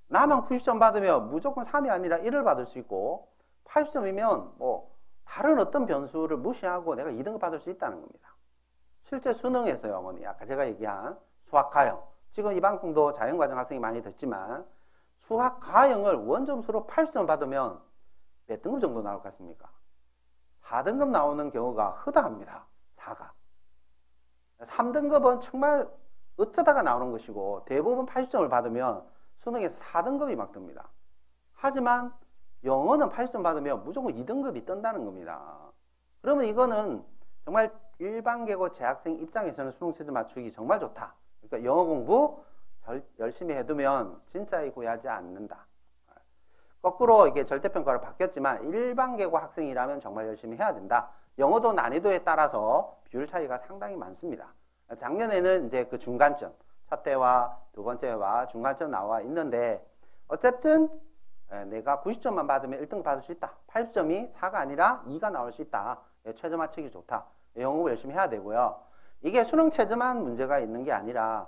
Speaker 2: 나만 90점 받으면 무조건 3이 아니라 1을 받을 수 있고 80점이면 다른 어떤 변수를 무시하고 내가 2등급 받을 수 있다는 겁니다. 실제 수능에서 영어는 아까 제가 얘기한 수학, 가영, 지금 이 방송도 자연과정 학생이 많이 듣지만 수학, 가영을 원점수로 80점 받으면 몇 등급 정도 나올 것 같습니까? 4등급 나오는 경우가 허다합니다. 4가. 3등급은 정말 어쩌다가 나오는 것이고 대부분 80점을 받으면 수능에서 4등급이 막 뜹니다. 하지만 영어는 80점 받으면 무조건 2등급이 뜬다는 겁니다. 그러면 이거는 정말 일반계고 재학생 입장에서는 수능 체제 맞추기 정말 좋다. 그러니까 영어 공부 열심히 해두면 진짜 구애하지 않는다. 거꾸로 이게 절대평가로 바뀌었지만 일반계고 학생이라면 정말 열심히 해야 된다. 영어도 난이도에 따라서 비율 차이가 상당히 많습니다. 작년에는 이제 그 중간점, 첫 해와 두 번째와 중간점 나와 있는데 어쨌든 내가 90점만 받으면 1등급 받을 수 있다. 80점이 4가 아니라 2가 나올 수 있다. 최저 맞추기 좋다. 영어 공부 열심히 해야 되고요. 이게 수능 체제만 문제가 있는 게 아니라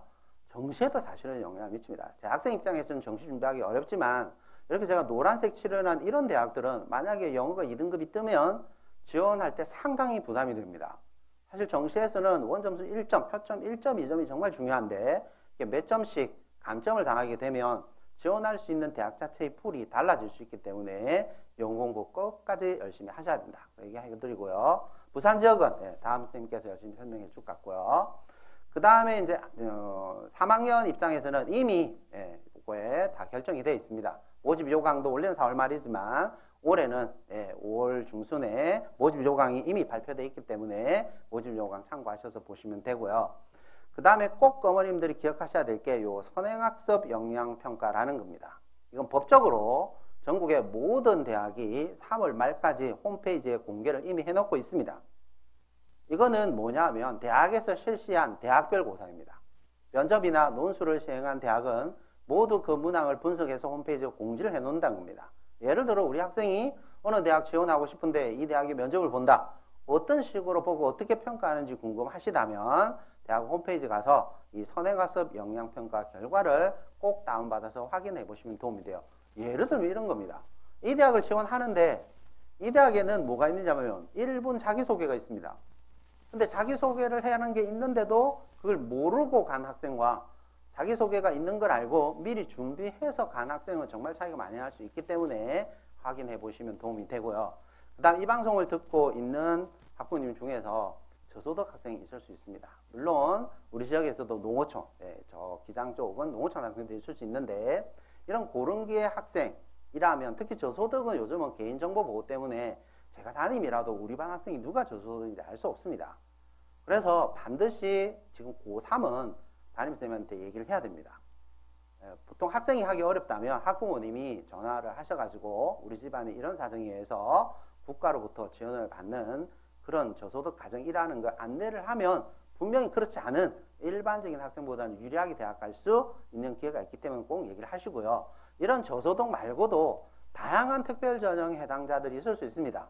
Speaker 2: 정시에도 사실은 영향을 미칩니다. 제 학생 입장에서는 정시 준비하기 어렵지만 이렇게 제가 노란색 칠해놓은 이런 대학들은 만약에 영어가 2등급이 뜨면 지원할 때 상당히 부담이 됩니다. 사실 정시에서는 원점수 1점, 표점 1점, 2점이 정말 중요한데 몇 점씩 감점을 당하게 되면 지원할 수 있는 대학 자체의 풀이 달라질 수 있기 때문에 영어 공부 끝까지 열심히 하셔야 된다. 얘기해드리고요. 부산 지역은 다음 선생님께서 열심히 설명해 줄 것 같고요. 그 다음에 이제 3학년 입장에서는 이미 그거에 다 결정이 되어 있습니다. 모집 요강도 원래는 4월 말이지만 올해는 5월 중순에 모집 요강이 이미 발표되어 있기 때문에 모집 요강 참고하셔서 보시면 되고요. 그 다음에 꼭 어머님들이 기억하셔야 될 게 요 선행학습 역량평가라는 겁니다. 이건 법적으로 전국의 모든 대학이 3월 말까지 홈페이지에 공개를 이미 해놓고 있습니다. 이거는 뭐냐면 대학에서 실시한 대학별 고사입니다. 면접이나 논술을 시행한 대학은 모두 그 문항을 분석해서 홈페이지에 공지를 해놓는다는 겁니다. 예를 들어 우리 학생이 어느 대학 지원하고 싶은데 이 대학의 면접을 본다. 어떤 식으로 보고 어떻게 평가하는지 궁금하시다면 대학 홈페이지 가서 이 선행학습 역량평가 결과를 꼭 다운받아서 확인해 보시면 도움이 돼요. 예를 들면 이런 겁니다. 이 대학을 지원하는데 이 대학에는 뭐가 있는지 하면 1분 자기소개가 있습니다. 근데 자기소개를 해야 하는 게 있는데도 그걸 모르고 간 학생과 자기소개가 있는 걸 알고 미리 준비해서 간 학생은 정말 차이가 많이 날 수 있기 때문에 확인해 보시면 도움이 되고요. 그 다음 이 방송을 듣고 있는 학부모님 중에서 저소득 학생이 있을 수 있습니다. 물론 우리 지역에서도 농어촌, 저 기장 쪽은 농어촌 학생들이 있을 수 있는데 이런 고른기의 학생이라면 특히 저소득은 요즘은 개인정보 보호 때문에 제가 담임이라도 우리 반 학생이 누가 저소득인지 알 수 없습니다. 그래서 반드시 지금 고3은 담임선생님한테 얘기를 해야 됩니다. 보통 학생이 하기 어렵다면 학부모님이 전화를 하셔가지고 우리 집안에 이런 사정에 의해서 국가로부터 지원을 받는 그런 저소득 가정이라는 걸 안내를 하면 분명히 그렇지 않은 일반적인 학생보다는 유리하게 대학 갈 수 있는 기회가 있기 때문에 꼭 얘기를 하시고요. 이런 저소득 말고도 다양한 특별전형에 해당자들이 있을 수 있습니다.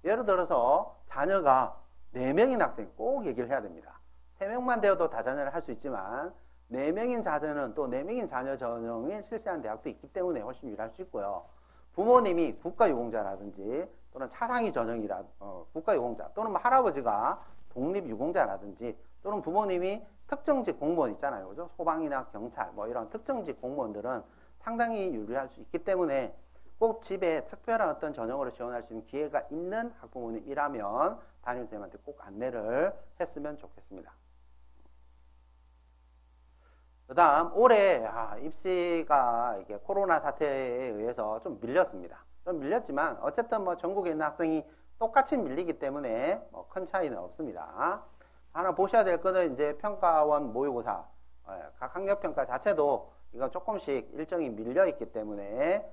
Speaker 2: 예를 들어서 자녀가 4명인 학생 꼭 얘기를 해야 됩니다. 3명만 되어도 다자녀를 할 수 있지만 4명인 자녀는 또 4명인 자녀 전형을 실시하는 대학도 있기 때문에 훨씬 유리할 수 있고요. 부모님이 국가유공자라든지 또는 차상위 전형이라 국가유공자 또는 뭐 할아버지가 독립유공자라든지 또는 부모님이 특정직 공무원 있잖아요. 그죠? 소방이나 경찰 뭐 이런 특정직 공무원들은 상당히 유리할 수 있기 때문에 꼭 집에 특별한 어떤 전형으로 지원할 수 있는 기회가 있는 학부모님이라면 담임선생님한테 꼭 안내를 했으면 좋겠습니다. 그 다음 올해 입시가 이게 코로나 사태에 의해서 좀 밀렸습니다. 좀 밀렸지만 어쨌든 뭐 전국에 있는 학생이 똑같이 밀리기 때문에 뭐 큰 차이는 없습니다. 하나 보셔야 될 거는 이제 평가원 모의고사 각 학력평가 자체도 이거 조금씩 일정이 밀려 있기 때문에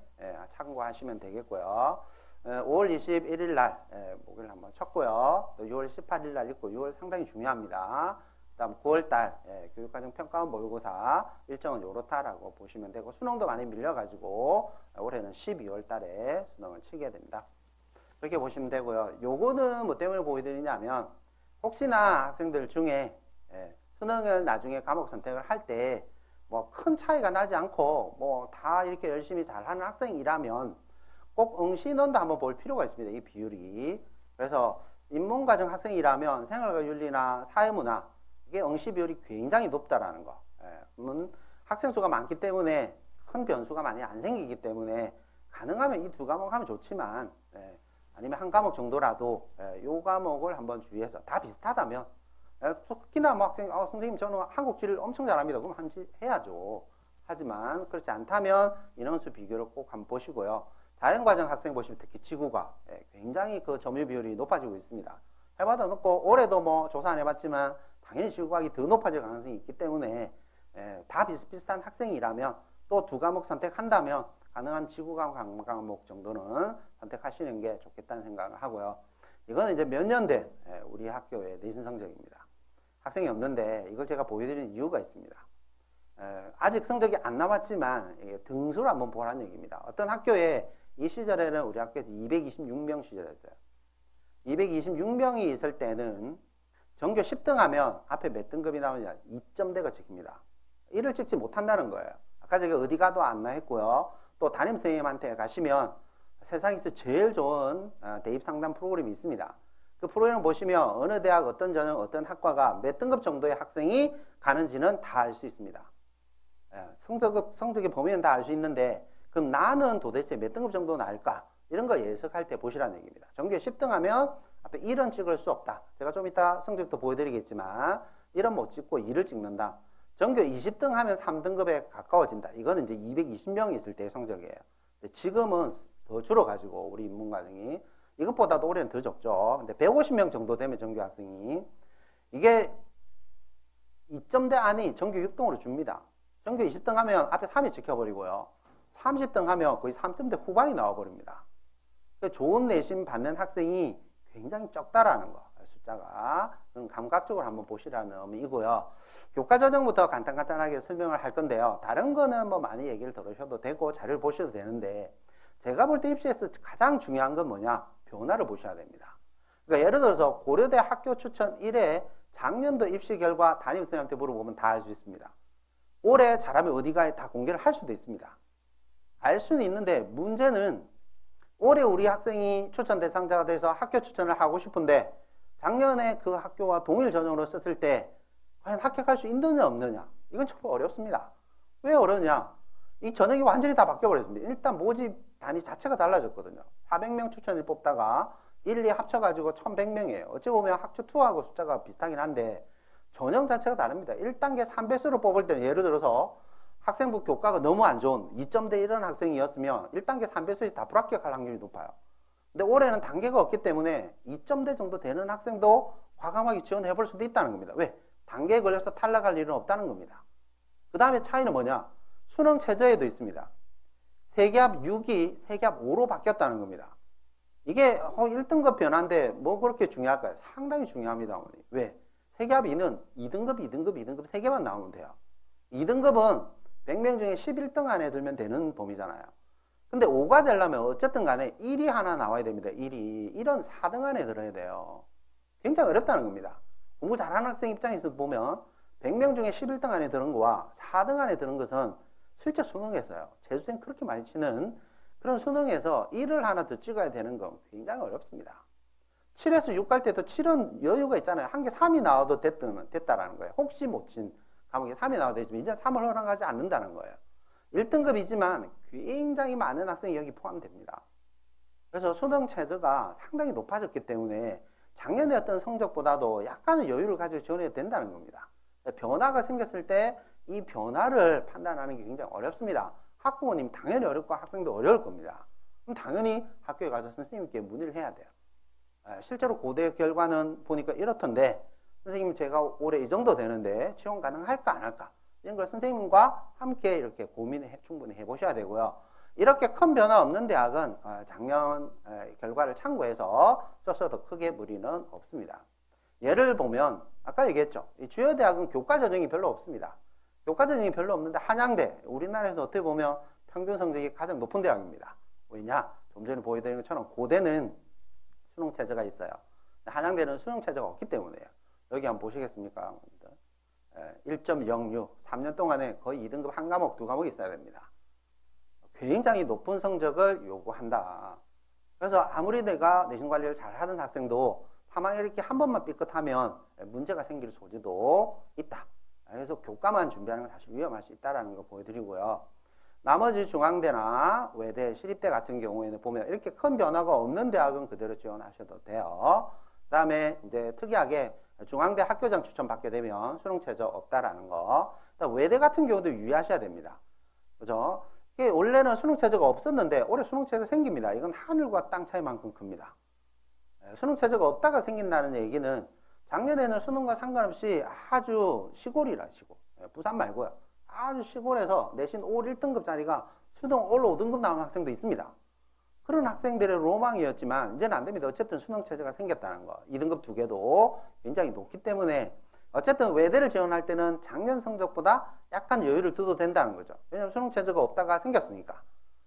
Speaker 2: 참고하시면 되겠고요. 5월 21일 날 목요일 한번 쳤고요. 또 6월 18일 날 있고 6월 상당히 중요합니다. 그 다음 9월 달 교육과정 평가원 모의고사 일정은 요렇다라고 보시면 되고 수능도 많이 밀려가지고 올해는 12월 달에 수능을 치게 됩니다. 그렇게 보시면 되고요. 요거는 뭐 때문에 보여드리냐면 혹시나 학생들 중에 수능을 나중에 과목 선택을 할 때 뭐 큰 차이가 나지 않고 뭐 다 이렇게 열심히 잘하는 학생이라면 꼭 응시인원도 한번 볼 필요가 있습니다. 이 비율이. 그래서 인문과정 학생이라면 생활과 윤리나 사회문화 이게 응시 비율이 굉장히 높다라는 거. 그러면 학생 수가 많기 때문에 큰 변수가 많이 안 생기기 때문에 가능하면 이 두 과목 하면 좋지만 아니면 한 과목 정도라도 요 과목을 한번 주의해서 다 비슷하다면 특히나 뭐 학생이 선생님 저는 한국지를 엄청 잘합니다. 그럼 해야죠. 하지만 그렇지 않다면 인원수 비교를 꼭 한번 보시고요. 자연과정 학생 보시면 특히 지구가 굉장히 그 점유 비율이 높아지고 있습니다. 해봐도 높고 올해도 뭐 조사 안 해봤지만 당연히 지구과학이 더 높아질 가능성이 있기 때문에 다 비슷비슷한 학생이라면 또 두 과목 선택한다면 가능한 지구과학 과목 정도는 선택하시는 게 좋겠다는 생각을 하고요. 이거는 이제 몇 년 된 우리 학교의 내신 성적입니다. 학생이 없는데 이걸 제가 보여드리는 이유가 있습니다. 아직 성적이 안 나왔지만 등수를 한번 보라는 얘기입니다. 어떤 학교에 이 시절에는 우리 학교에서 226명 시절이었어요. 226명이 있을 때는 전교 10등 하면 앞에 몇 등급이 나오냐 2점대가 찍힙니다. 1을 찍지 못한다는 거예요. 아까 제가 어디 가도 안나 했고요. 또 담임선생님한테 가시면 세상에서 제일 좋은 대입상담 프로그램이 있습니다. 그 프로그램 보시면 어느 대학, 어떤 전형, 어떤 학과가 몇 등급 정도의 학생이 가는지는 다 알 수 있습니다. 성적에 보면 다 알 수 있는데 그럼 나는 도대체 몇 등급 정도 나을까? 이런 걸 예측할 때 보시라는 얘기입니다. 전교에 10등 하면 앞에 1은 찍을 수 없다. 제가 좀 이따 성적도 보여드리겠지만 1은 못 찍고 2를 찍는다. 전교 20등 하면 3등급에 가까워진다. 이거는 이제 220명이 있을 때의 성적이에요. 지금은 더 줄어가지고 우리 인문과정이 이것보다도 올해는 더 적죠. 근데 150명 정도 되면 전교 학생이 이게 2점대 안이 전교 6등으로 줍니다. 전교 20등 하면 앞에 3이 찍혀버리고요. 30등 하면 거의 3점대 후반이 나와버립니다. 좋은 내신 받는 학생이 굉장히 적다라는 거. 숫자가. 감각적으로 한번 보시라는 의미이고요. 교과전형부터 간단하게 설명을 할 건데요. 다른 거는 뭐 많이 얘기를 들으셔도 되고 자료를 보셔도 되는데 제가 볼 때 입시에서 가장 중요한 건 뭐냐? 변화를 보셔야 됩니다. 그러니까 예를 들어서 고려대 학교 추천 1회 작년도 입시 결과 담임선생님한테 물어보면 다 알 수 있습니다. 올해 잘하면 어디가에 다 공개를 할 수도 있습니다. 알 수는 있는데 문제는 올해 우리 학생이 추천 대상자가 돼서 학교 추천을 하고 싶은데 작년에 그 학교와 동일 전형으로 썼을 때 과연 합격할 수 있느냐 없느냐 이건 참 어렵습니다. 왜 어려우냐? 이 전형이 완전히 다 바뀌어버렸습니다. 일단 모집 단위 자체가 달라졌거든요. 400명 추천을 뽑다가 1, 2 합쳐가지고 1100명이에요. 어찌 보면 학추2하고 숫자가 비슷하긴 한데 전형 자체가 다릅니다. 1단계 3배수로 뽑을 때는 예를 들어서 학생부 교과가 너무 안 좋은 2점대 이런 학생이었으면 1단계 3배수에서 다 불합격할 확률이 높아요. 근데 올해는 단계가 없기 때문에 2점대 정도 되는 학생도 과감하게 지원해 볼 수도 있다는 겁니다. 왜? 단계에 걸려서 탈락할 일은 없다는 겁니다. 그 다음에 차이는 뭐냐? 수능 최저에도 있습니다. 세기압 6이 세기압 5로 바뀌었다는 겁니다. 이게 1등급 변화인데 뭐 그렇게 중요할까요? 상당히 중요합니다. 어머니. 왜? 세기압 2는 2등급, 2등급, 2등급 3개만 나오면 돼요. 2등급은 100명 중에 11등 안에 들면 되는 범위잖아요. 근데 5가 되려면 어쨌든 간에 1이 하나 나와야 됩니다. 1이. 1은 4등 안에 들어야 돼요. 굉장히 어렵다는 겁니다. 공부 잘하는 학생 입장에서 보면 100명 중에 11등 안에 드는 거와 4등 안에 드는 것은 실제 수능에서요. 재수생 그렇게 많이 치는 그런 수능에서 1을 하나 더 찍어야 되는 건 굉장히 어렵습니다. 7에서 6 갈 때도 7은 여유가 있잖아요. 한 개 3이 나와도 됐다라는 거예요. 혹시 못 친 과목이 3이 나와도 되지만 이제 3을 허락하지 않는다는 거예요. 1등급이지만 굉장히 많은 학생이 여기 포함됩니다. 그래서 수능 최저가 상당히 높아졌기 때문에 작년에 어떤 성적보다도 약간의 여유를 가지고 지원해야 된다는 겁니다. 변화가 생겼을 때 이 변화를 판단하는 게 굉장히 어렵습니다. 학부모님 당연히 어렵고 학생도 어려울 겁니다. 그럼 당연히 학교에 가서 선생님께 문의를 해야 돼요. 실제로 고대 결과는 보니까 이렇던데 선생님 제가 올해 이 정도 되는데 지원 가능할까 안 할까 이런 걸 선생님과 함께 이렇게 고민을 충분히 해보셔야 되고요. 이렇게 큰 변화 없는 대학은 작년 결과를 참고해서 썼어도 크게 무리는 없습니다. 예를 보면 아까 얘기했죠. 이 주요 대학은 교과 전형이 별로 없습니다. 교과 전형이 별로 없는데 한양대 우리나라에서 어떻게 보면 평균 성적이 가장 높은 대학입니다. 왜냐? 좀 전에 보여드린 것처럼 고대는 수능 최저가 있어요. 한양대는 수능 최저가 없기 때문에요. 여기 한번 보시겠습니까? 1.06 3년 동안에 거의 2등급 한 과목, 두 과목이 있어야 됩니다. 굉장히 높은 성적을 요구한다. 그래서 아무리 내가 내신 관리를 잘 하던 학생도 3학년 이렇게 한 번만 삐끗하면 문제가 생길 소지도 있다. 그래서 교과만 준비하는 건 사실 위험할 수 있다는 거 보여드리고요. 나머지 중앙대나 외대, 시립대 같은 경우에는 보면 이렇게 큰 변화가 없는 대학은 그대로 지원하셔도 돼요. 그다음에 이제 특이하게 중앙대 학교장 추천 받게 되면 수능 최저 없다라는 거. 그다음 외대 같은 경우도 유의하셔야 됩니다. 그죠? 이게 원래는 수능 최저가 없었는데 올해 수능 최저 생깁니다. 이건 하늘과 땅 차이만큼 큽니다. 수능 최저가 없다가 생긴다는 얘기는 작년에는 수능과 상관없이 아주 시골이라 시골. 부산 말고요. 아주 시골에서 내신 올 1등급 자리가 수능 올 5등급 나오는 학생도 있습니다. 그런 학생들의 로망이었지만 이제는 안 됩니다. 어쨌든 수능 최저가 생겼다는 거. 2등급 2개도 굉장히 높기 때문에 어쨌든 외대를 지원할 때는 작년 성적보다 약간 여유를 둬도 된다는 거죠. 왜냐하면 수능 최저가 없다가 생겼으니까.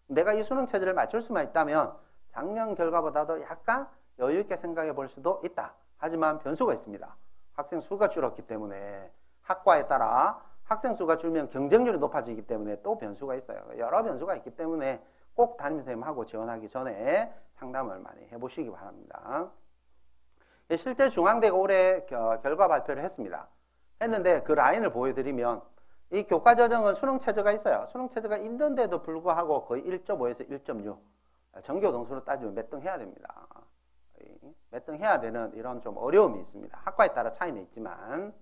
Speaker 2: 내가 이 수능 최저를 맞출 수만 있다면 작년 결과보다도 약간 여유 있게 생각해 볼 수도 있다. 하지만 변수가 있습니다. 학생 수가 줄었기 때문에 학과에 따라 학생 수가 줄면 경쟁률이 높아지기 때문에 또 변수가 있어요. 여러 변수가 있기 때문에 꼭 담임선생님하고 지원하기 전에 상담을 많이 해보시기 바랍니다. 실제 중앙대가 올해 결과 발표를 했습니다. 했는데 그 라인을 보여드리면 이 교과저정은 수능 최저가 있어요. 수능 최저가 있는데도 불구하고 거의 1.5에서 1.6 전교 등수로 따지면 몇 등 해야 됩니다. 몇 등 해야 되는 이런 좀 어려움이 있습니다. 학과에 따라 차이는 있지만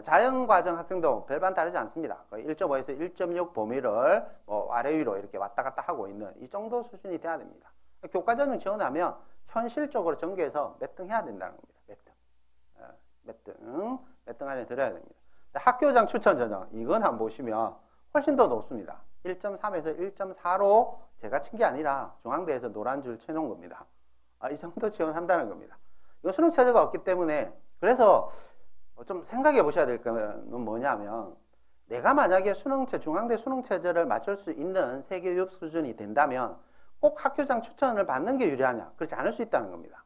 Speaker 2: 자연과정 학생도 별반 다르지 않습니다. 거의 1.5에서 1.6 범위를 뭐 아래 위로 이렇게 왔다 갔다 하고 있는 이 정도 수준이 돼야 됩니다. 교과전형 지원하면 현실적으로 전교에서 몇 등 해야 된다는 겁니다. 몇 등 안에 들어야 됩니다. 학교장 추천 전형 이건 한번 보시면 훨씬 더 높습니다. 1.3에서 1.4로 제가 친 게 아니라 중앙대에서 노란 줄 쳐놓은 겁니다. 이 정도 지원한다는 겁니다. 이건 수능 최저가 없기 때문에 그래서 좀 생각해 보셔야 될 거는 뭐냐면 내가 만약에 중앙대 수능 최저를 맞출 수 있는 세교육 수준이 된다면 꼭 학교장 추천을 받는 게 유리하냐? 그렇지 않을 수 있다는 겁니다.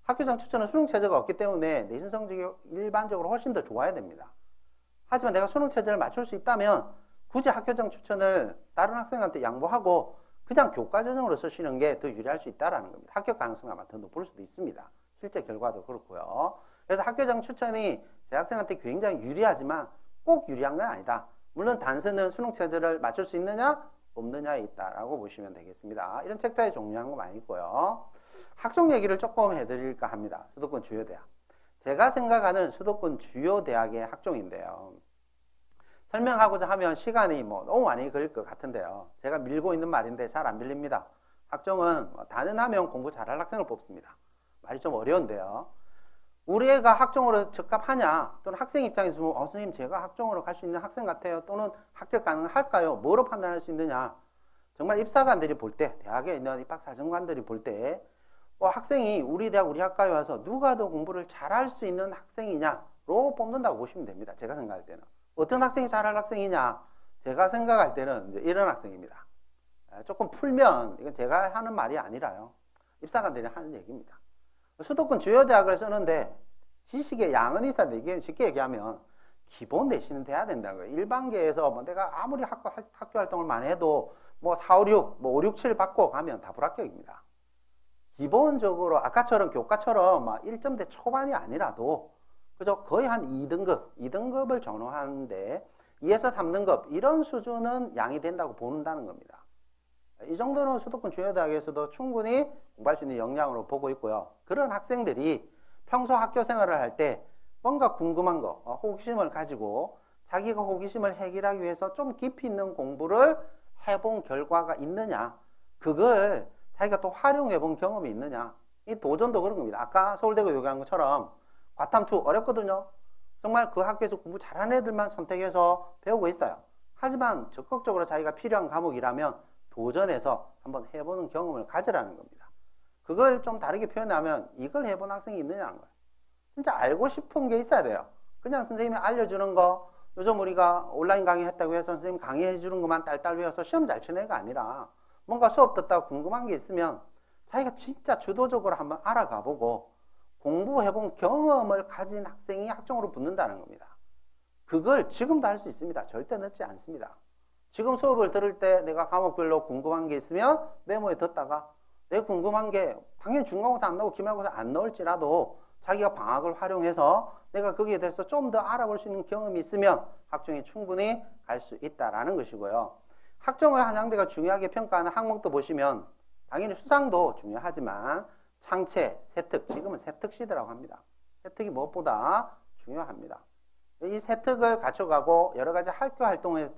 Speaker 2: 학교장 추천은 수능 최저가 없기 때문에 내신 성적이 일반적으로 훨씬 더 좋아야 됩니다. 하지만 내가 수능 최저를 맞출 수 있다면 굳이 학교장 추천을 다른 학생한테 양보하고 그냥 교과전형으로 쓰시는 게 더 유리할 수 있다는 겁니다. 합격 가능성이 아마 더 높을 수도 있습니다. 실제 결과도 그렇고요. 그래서 학교장 추천이 대학생한테 굉장히 유리하지만 꼭 유리한 건 아니다. 물론 단서는 수능 최저를 맞출 수 있느냐 없느냐에 있다라고 보시면 되겠습니다. 이런 책자에 종류한 거 많이 있고요. 학종 얘기를 조금 해드릴까 합니다. 수도권 주요 대학. 제가 생각하는 수도권 주요 대학의 학종인데요. 설명하고자 하면 시간이 너무 많이 걸릴 것 같은데요. 제가 밀고 있는 말인데 잘 안 밀립니다. 학종은 단연하면 공부 잘할 학생을 뽑습니다. 말이 좀 어려운데요. 우리 애가 학종으로 적합하냐 또는 학생 입장에서 선생님 제가 학종으로 갈 수 있는 학생 같아요 또는 합격 가능할까요? 뭐로 판단할 수 있느냐? 정말 입사관들이 볼 때 대학에 있는 입학사정관들이 볼 때 학생이 우리 대학 우리 학과에 와서 누가 더 공부를 잘할 수 있는 학생이냐로 뽑는다고 보시면 됩니다. 제가 생각할 때는 어떤 학생이 잘할 학생이냐? 제가 생각할 때는 이제 이런 학생입니다. 조금 풀면 이건 제가 하는 말이 아니라요. 입사관들이 하는 얘기입니다. 수도권 주요 대학을 쓰는데 지식의 양은 있어야 돼. 이게 쉽게 얘기하면 기본 내신은 돼야 된다는 거예요. 일반계에서 내가 아무리 학교 활동을 많이 해도 4, 5, 6, 5, 6, 7 받고 가면 다 불합격입니다. 기본적으로 아까처럼 교과처럼 1점대 초반이 아니라도 그죠? 거의 한 2등급을 전후하는데 2에서 3등급 이런 수준은 양이 된다고 본다는 겁니다. 이 정도는 수도권 주요 대학에서도 충분히 공부할 수 있는 역량으로 보고 있고요. 그런 학생들이 평소 학교 생활을 할 때 뭔가 궁금한 거, 호기심을 가지고 자기가 호기심을 해결하기 위해서 좀 깊이 있는 공부를 해본 결과가 있느냐, 그걸 자기가 또 활용해 본 경험이 있느냐. 이 도전도 그런 겁니다. 아까 서울대가 요구한 것처럼 과탐2 어렵거든요. 정말 그 학교에서 공부 잘하는 애들만 선택해서 배우고 있어요. 하지만 적극적으로 자기가 필요한 과목이라면 도전해서 한번 해보는 경험을 가지라는 겁니다. 그걸 좀 다르게 표현하면 이걸 해본 학생이 있느냐는 거예요. 진짜 알고 싶은 게 있어야 돼요. 그냥 선생님이 알려주는 거, 요즘 우리가 온라인 강의 했다고 해서 선생님 강의해 주는 것만 딸딸 외워서 시험 잘 치는 애가 아니라 뭔가 수업 듣다가 궁금한 게 있으면 자기가 진짜 주도적으로 한번 알아가 보고 공부해본 경험을 가진 학생이 학종으로 붙는다는 겁니다. 그걸 지금도 할 수 있습니다. 절대 늦지 않습니다. 지금 수업을 들을 때 내가 과목별로 궁금한 게 있으면 메모에 뒀다가 내가 궁금한 게 당연히 중간고사 안 나오고 기말고사 안 나올지라도 자기가 방학을 활용해서 내가 거기에 대해서 좀 더 알아볼 수 있는 경험이 있으면 학종에 충분히 갈 수 있다라는 것이고요. 학종을 한양대가 중요하게 평가하는 항목도 보시면 당연히 수상도 중요하지만 상체, 세특, 지금은 세특 시대라고 합니다. 세특이 무엇보다 중요합니다. 이 세특을 갖춰가고 여러 가지 학교 활동을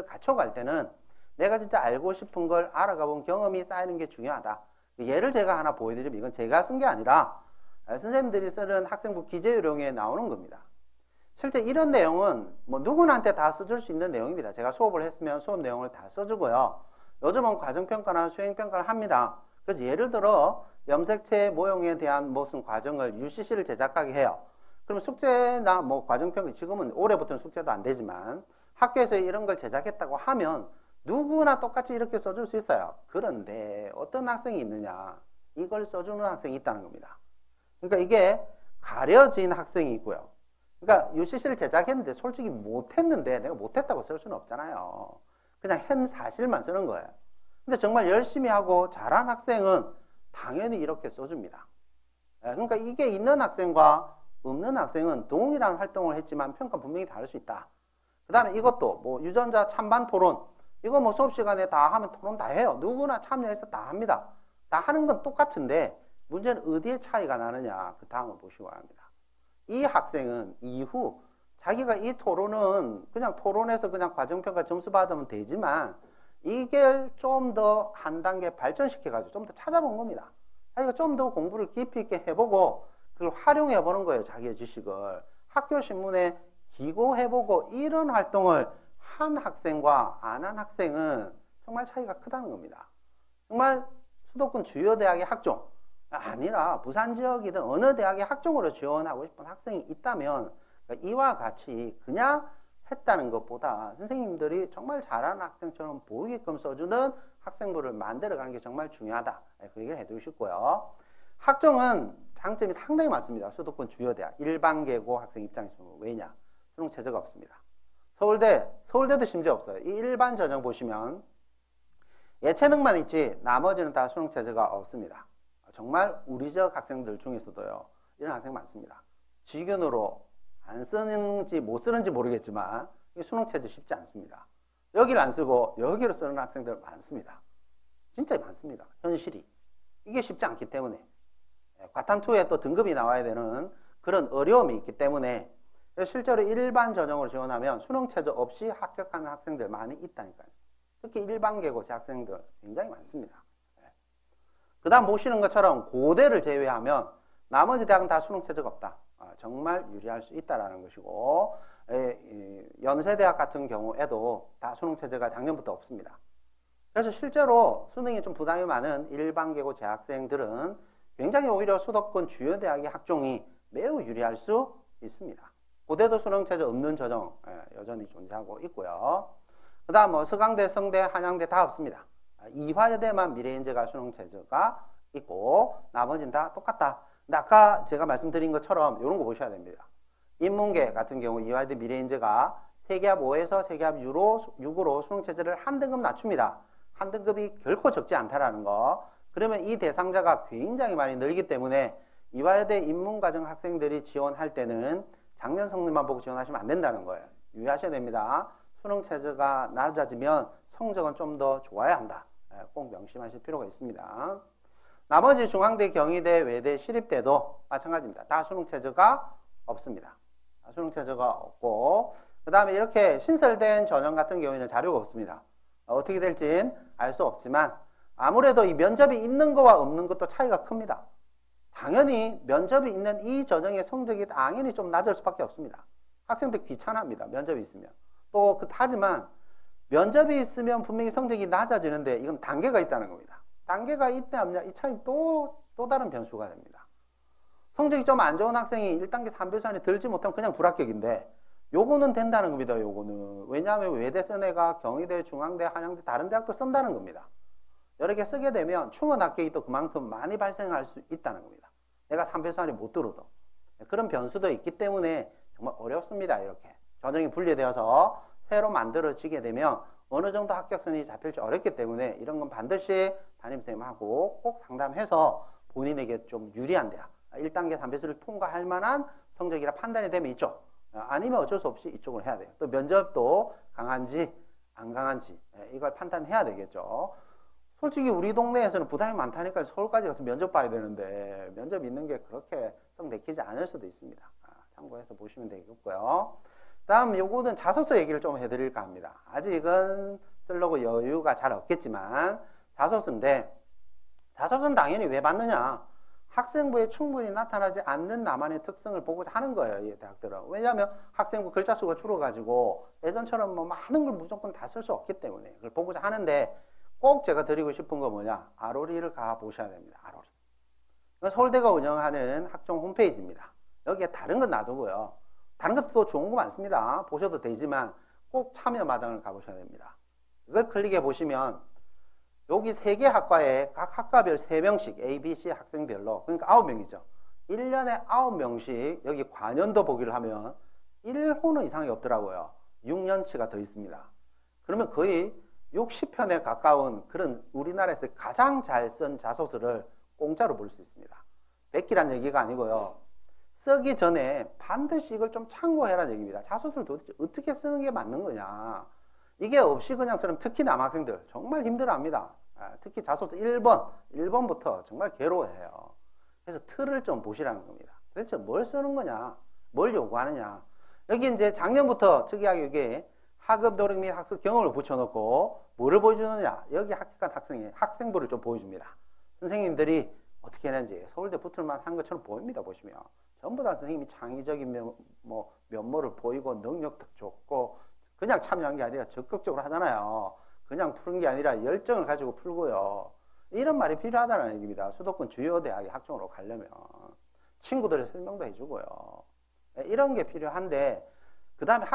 Speaker 2: 갖춰갈 때는 내가 진짜 알고 싶은 걸 알아가 본 경험이 쌓이는 게 중요하다. 예를 제가 하나 보여드리면 이건 제가 쓴 게 아니라 선생님들이 쓰는 학생부 기재요령에 나오는 겁니다. 실제 이런 내용은 뭐 누구나한테 다 써줄 수 있는 내용입니다. 제가 수업을 했으면 수업 내용을 다 써주고요. 요즘은 과정평가나 수행평가를 합니다. 그래서 예를 들어 염색체 모형에 대한 무슨 과정을 UCC를 제작하게 해요. 그럼 숙제나 뭐 과정평가, 지금은 올해부터는 숙제도 안 되지만 학교에서 이런 걸 제작했다고 하면 누구나 똑같이 이렇게 써줄 수 있어요. 그런데 어떤 학생이 있느냐, 이걸 써주는 학생이 있다는 겁니다. 그러니까 이게 가려진 학생이 있고요. 그러니까 UCC를 제작했는데 솔직히 못했는데 내가 못했다고 쓸 수는 없잖아요. 그냥 한 사실만 쓰는 거예요. 근데 정말 열심히 하고 잘한 학생은 당연히 이렇게 써줍니다. 그러니까 이게 있는 학생과 없는 학생은 동일한 활동을 했지만 평가 분명히 다를 수 있다. 그 다음에 이것도 뭐 유전자 찬반 토론, 이거 뭐 수업 시간에 다 하면 토론 다 해요. 누구나 참여해서 다 합니다. 다 하는 건 똑같은데 문제는 어디에 차이가 나느냐, 그 다음을 보시기 바랍니다. 이 학생은 이후 자기가 이 토론은 그냥 토론해서 그냥 과정평가 점수 받으면 되지만 이걸 좀 더 한 단계 발전시켜가지고 좀 더 찾아본 겁니다. 자기가 좀 더 공부를 깊이 있게 해보고 그걸 활용해 보는 거예요. 자기의 지식을. 학교 신문에 기고해보고 이런 활동을 한 학생과 안 한 학생은 정말 차이가 크다는 겁니다. 정말 수도권 주요 대학의 학종, 아니라 부산 지역이든 어느 대학의 학종으로 지원하고 싶은 학생이 있다면 이와 같이 그냥 했다는 것보다 선생님들이 정말 잘하는 학생처럼 보이게끔 써주는 학생부를 만들어가는 게 정말 중요하다. 그 얘기를 해두고 싶고요. 학종은 장점이 상당히 많습니다. 수도권 주요 대학 일반계고 학생 입장에서. 왜냐? 수능 최저가 없습니다. 서울대도 심지어 없어요. 이 일반 전형 보시면 예체능만 있지 나머지는 다 수능 최저가 없습니다. 정말 우리 지역 학생들 중에서도요, 이런 학생 많습니다. 지균으로 안 쓰는지 못 쓰는지 모르겠지만 수능 최저 쉽지 않습니다. 여기를 안 쓰고 여기로 쓰는 학생들 많습니다. 진짜 많습니다. 현실이. 이게 쉽지 않기 때문에 과탄2에 또 등급이 나와야 되는 그런 어려움이 있기 때문에 실제로 일반 전형으로 지원하면 수능 최저 없이 합격하는 학생들 많이 있다니까요. 특히 일반계고 학생들 굉장히 많습니다. 그 다음 보시는 것처럼 고대를 제외하면 나머지 대학은 다 수능 최저가 없다. 정말 유리할 수 있다는 것이고, 연세대학 같은 경우에도 다 수능 최저가 작년부터 없습니다. 그래서 실제로 수능이 좀 부담이 많은 일반계고 재학생들은 굉장히 오히려 수도권 주요 대학의 학종이 매우 유리할 수 있습니다. 고대도 수능 최저 없는 전형 여전히 존재하고 있고요. 그 다음 뭐 서강대, 성대, 한양대 다 없습니다. 이화여대만 미래인재가 수능 최저가 있고 나머지는 다 똑같다. 근데 아까 제가 말씀드린 것처럼 이런 거 보셔야 됩니다. 인문계 같은 경우 이화여대 미래인재가 세계합 5에서 세계합 6으로 수능 최저를 한 등급 낮춥니다. 한 등급이 결코 적지 않다라는 거. 그러면 이 대상자가 굉장히 많이 늘기 때문에 이화여대 인문과정 학생들이 지원할 때는 작년 성적만 보고 지원하시면 안 된다는 거예요. 유의하셔야 됩니다. 수능 최저가 낮아지면 성적은 좀 더 좋아야 한다. 꼭 명심하실 필요가 있습니다. 나머지 중앙대, 경희대, 외대, 시립대도 마찬가지입니다. 다 수능 최저가 없습니다. 수능 최저가 없고, 그 다음에 이렇게 신설된 전형 같은 경우에는 자료가 없습니다. 어떻게 될진 알 수 없지만 아무래도 이 면접이 있는 거와 없는 것도 차이가 큽니다. 당연히 면접이 있는 이 전형의 성적이 당연히 좀 낮을 수밖에 없습니다. 학생들 귀찮아합니다. 면접이 있으면. 또 하지만 면접이 있으면 분명히 성적이 낮아지는데 이건 단계가 있다는 겁니다. 단계가 있다 없냐, 이 차이 또 다른 변수가 됩니다. 성적이 좀 안 좋은 학생이 1단계 3배수 안에 들지 못하면 그냥 불합격인데 요거는 된다는 겁니다. 요거는. 왜냐하면 외대 쓴 애가 경희대, 중앙대, 한양대 다른 대학도 쓴다는 겁니다. 여러 개 쓰게 되면 충원 합격이 또 그만큼 많이 발생할 수 있다는 겁니다. 내가 3배수 안에 못 들어도. 그런 변수도 있기 때문에 정말 어렵습니다. 이렇게. 전형이 분리되어서 새로 만들어지게 되면 어느 정도 합격선이 잡힐지 어렵기 때문에 이런 건 반드시 담임선생님하고 꼭 상담해서 본인에게 좀 유리한 대학, 1단계 3배수를 통과할 만한 성적이라 판단이 되면 이쪽, 아니면 어쩔 수 없이 이쪽을 해야 돼요. 또 면접도 강한지 안 강한지 이걸 판단해야 되겠죠. 솔직히 우리 동네에서는 부담이 많다니까 서울까지 가서 면접 봐야 되는데 면접 있는 게 그렇게 썩 내키지 않을 수도 있습니다. 참고해서 보시면 되겠고요. 다음 요거는 자소서 얘기를 좀 해드릴까 합니다. 아직은 쓰려고 여유가 잘 없겠지만 자소서인데, 자소서는 당연히 왜 받느냐, 학생부에 충분히 나타나지 않는 나만의 특성을 보고자 하는 거예요, 이 대학들은. 왜냐하면 학생부 글자 수가 줄어가지고 예전처럼 뭐 많은 걸 무조건 다 쓸 수 없기 때문에 그걸 보고자 하는데, 꼭 제가 드리고 싶은 거 뭐냐, 아로리를 가 보셔야 됩니다. 아로리. 서울대가 운영하는 학종 홈페이지입니다. 여기에 다른 건 놔두고요, 다른 것도 좋은 거 많습니다. 보셔도 되지만 꼭 참여 마당을 가보셔야 됩니다. 이걸 클릭해 보시면 여기 3개 학과에 각 학과별 3명씩 A, B, C 학생별로, 그러니까 9명이죠. 1년에 9명씩 여기 관연도 보기를 하면 1호는 이상이 없더라고요. 6년치가 더 있습니다. 그러면 거의 60편에 가까운 그런 우리나라에서 가장 잘 쓴 자소서를 공짜로 볼 수 있습니다. 뺏기란 얘기가 아니고요, 쓰기 전에 반드시 이걸 좀 참고해라는 얘기입니다. 자소서를 도대체 어떻게 쓰는 게 맞는 거냐. 이게 없이 그냥 쓰면 특히 남학생들 정말 힘들어합니다. 특히 자소서 1번부터 정말 괴로워해요. 그래서 틀을 좀 보시라는 겁니다. 도대체 뭘 쓰는 거냐, 뭘 요구하느냐. 여기 이제 작년부터 특이하게 이게 학업 노력 및 학습 경험을 붙여놓고 뭐를 보여주느냐, 여기 합격한 학생의 학생부를 좀 보여줍니다. 선생님들이 어떻게 했는지 서울대 붙을만 한 것처럼 보입니다. 보시면 전부 다 선생님이 창의적인 면모를 보이고 능력도 좋고, 그냥 참여한 게 아니라 적극적으로 하잖아요. 그냥 푸는 게 아니라 열정을 가지고 풀고요. 이런 말이 필요하다는 얘기입니다. 수도권 주요 대학의 학종으로 가려면 친구들의 설명도 해주고요. 이런 게 필요한데, 그 다음에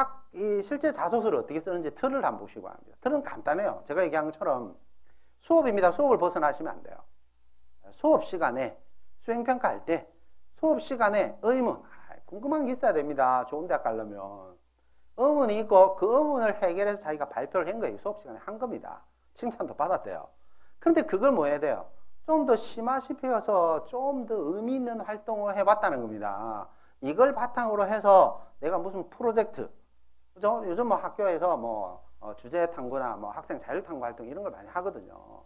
Speaker 2: 실제 자소서를 어떻게 쓰는지 틀을 한번 보시고 합니다. 틀은 간단해요. 제가 얘기한 것처럼 수업입니다. 수업을 벗어나시면 안 돼요. 수업 시간에 수행평가할 때 수업 시간에 의문, 궁금한 게 있어야 됩니다. 좋은 대학 가려면. 의문이 있고 그 의문을 해결해서 자기가 발표를 한 거예요. 수업 시간에 한 겁니다. 칭찬도 받았대요. 그런데 그걸 뭐 해야 돼요? 좀 더 심화시켜서 좀 더 의미 있는 활동을 해봤다는 겁니다. 이걸 바탕으로 해서 내가 무슨 프로젝트, 그죠? 요즘 뭐 학교에서 주제 탐구나 학생 자율 탐구 활동 이런 걸 많이 하거든요.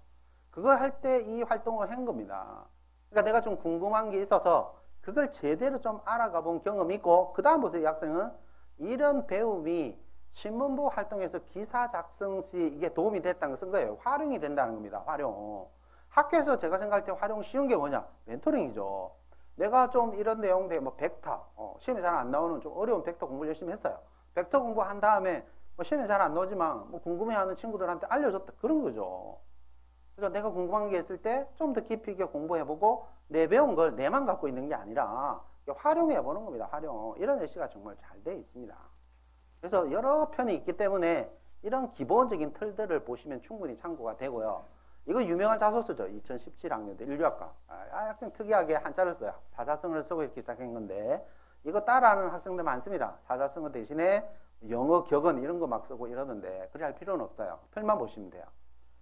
Speaker 2: 그거 할 때 이 활동을 한 겁니다. 그러니까 내가 좀 궁금한 게 있어서 그걸 제대로 좀 알아가 본 경험이 있고, 그 다음부터 이 학생은 이런 배움이 신문부 활동에서 기사 작성 시 이게 도움이 됐다는 걸 쓴 거예요. 활용이 된다는 겁니다. 활용. 학교에서 제가 생각할 때 활용 쉬운 게 뭐냐? 멘토링이죠. 내가 좀 이런 내용들, 벡터, 시험에 잘 안 나오는 좀 어려운 벡터 공부를 열심히 했어요. 벡터 공부한 다음에 시험에 잘 안 나오지만 궁금해하는 친구들한테 알려줬다. 그런 거죠. 그래서 내가 궁금한 게 있을 때 좀 더 깊이 있게 공부해보고 내 배운 걸 내만 갖고 있는 게 아니라 활용해보는 겁니다. 활용. 이런 예시가 정말 잘 되어 있습니다. 그래서 여러 편이 있기 때문에 이런 기본적인 틀들을 보시면 충분히 참고가 되고요. 이거 유명한 자소서죠. 2017학년도 인류학과. 학생 특이하게 한자를 써요. 사자성어를 쓰고 이렇게 시작한 건데, 이거 따라하는 학생들 많습니다. 사자성어 대신에 영어 격언 이런 거 막 쓰고 이러는데, 그래 할 필요는 없어요. 틀만 보시면 돼요.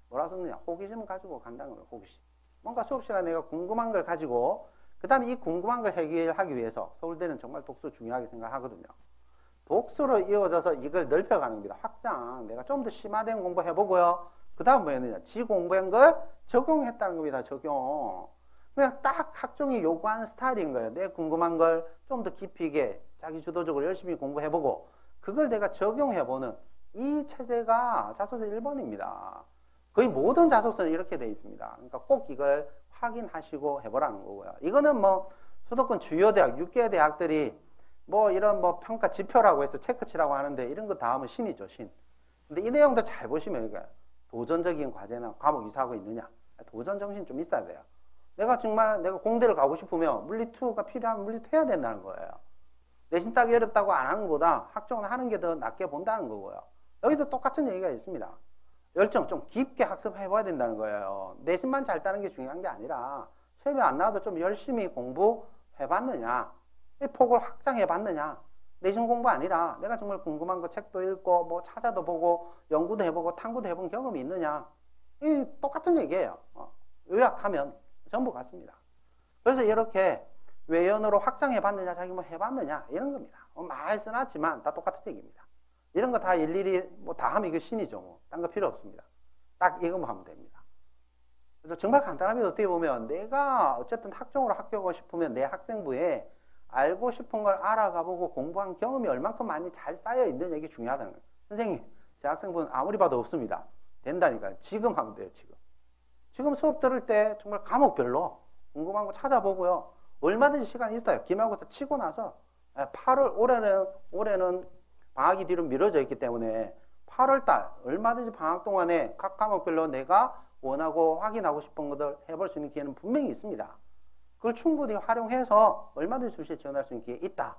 Speaker 2: 뭐라 썼느냐? 호기심을 가지고 간다는 거예요. 호기심. 뭔가 수업 시간에 내가 궁금한 걸 가지고, 그 다음에 이 궁금한 걸 해결하기 위해서 서울대는 정말 독서 중요하게 생각하거든요. 독서로 이어져서 이걸 넓혀가는 겁니다. 확장. 내가 좀 더 심화된 공부 해보고요. 그 다음 뭐였느냐? 지 공부한 걸 적용했다는 겁니다. 적용. 그냥 딱 학종이 요구하는 스타일인 거예요. 내 궁금한 걸 좀 더 깊이 있게 자기 주도적으로 열심히 공부해보고 그걸 내가 적용해보는 이 체제가 자소서 1번입니다. 거의 모든 자소서는 이렇게 되어 있습니다. 그러니까 꼭 이걸 확인하시고 해보라는 거고요. 이거는 수도권 주요 대학, 6개 대학들이 이런 평가 지표라고 해서 체크치라고 하는데, 이런 거 다 하면 신이죠, 신. 근데 이 내용도 잘 보시면 이게 도전적인 과제나 과목 이수하고 있느냐, 도전 정신 좀 있어야 돼요. 내가 공대를 가고 싶으면 물리2가 필요하면 물리2 해야 된다는 거예요. 내신 따기 어렵다고 안 하는 것보다 학종은 하는 게 더 낫게 본다는 거고요. 여기도 똑같은 얘기가 있습니다. 열정 좀 깊게 학습해봐야 된다는 거예요. 내신만 잘 따는 게 중요한 게 아니라 시험에 안 나와도 좀 열심히 공부해봤느냐, 폭을 확장해봤느냐, 내신 공부 아니라 내가 정말 궁금한 거 책도 읽고 찾아도 보고 연구도 해보고 탐구도 해본 경험이 있느냐, 이 똑같은 얘기예요. 요약하면 전부 같습니다. 그래서 이렇게 외연으로 확장해봤느냐, 자기 해봤느냐 이런 겁니다. 많이 써놨지만 다 똑같은 얘기입니다. 이런 거 다 일일이 다 하면 이거 신이죠. 딴 거 필요 없습니다. 딱 이거만 하면 됩니다. 그래서 정말 간단합니다. 어떻게 보면 내가 어쨌든 학종으로 합격하고 싶으면 내 학생부에 알고 싶은 걸 알아가보고 공부한 경험이 얼만큼 많이 잘 쌓여 있느냐, 이게 중요하다는 거예요. 선생님, 제 학생부는 아무리 봐도 없습니다. 된다니까요. 지금 하면 돼요. 지금 수업 들을 때 정말 과목별로 궁금한 거 찾아보고요. 얼마든지 시간이 있어요. 기말고사 치고 나서 8월, 올해는 방학이 뒤로 미뤄져 있기 때문에 8월달 얼마든지 방학 동안에 각 과목별로 내가 원하고 확인하고 싶은 것들 해볼 수 있는 기회는 분명히 있습니다. 그걸 충분히 활용해서 얼마든지 수시에 지원할 수 있는 기회 있다.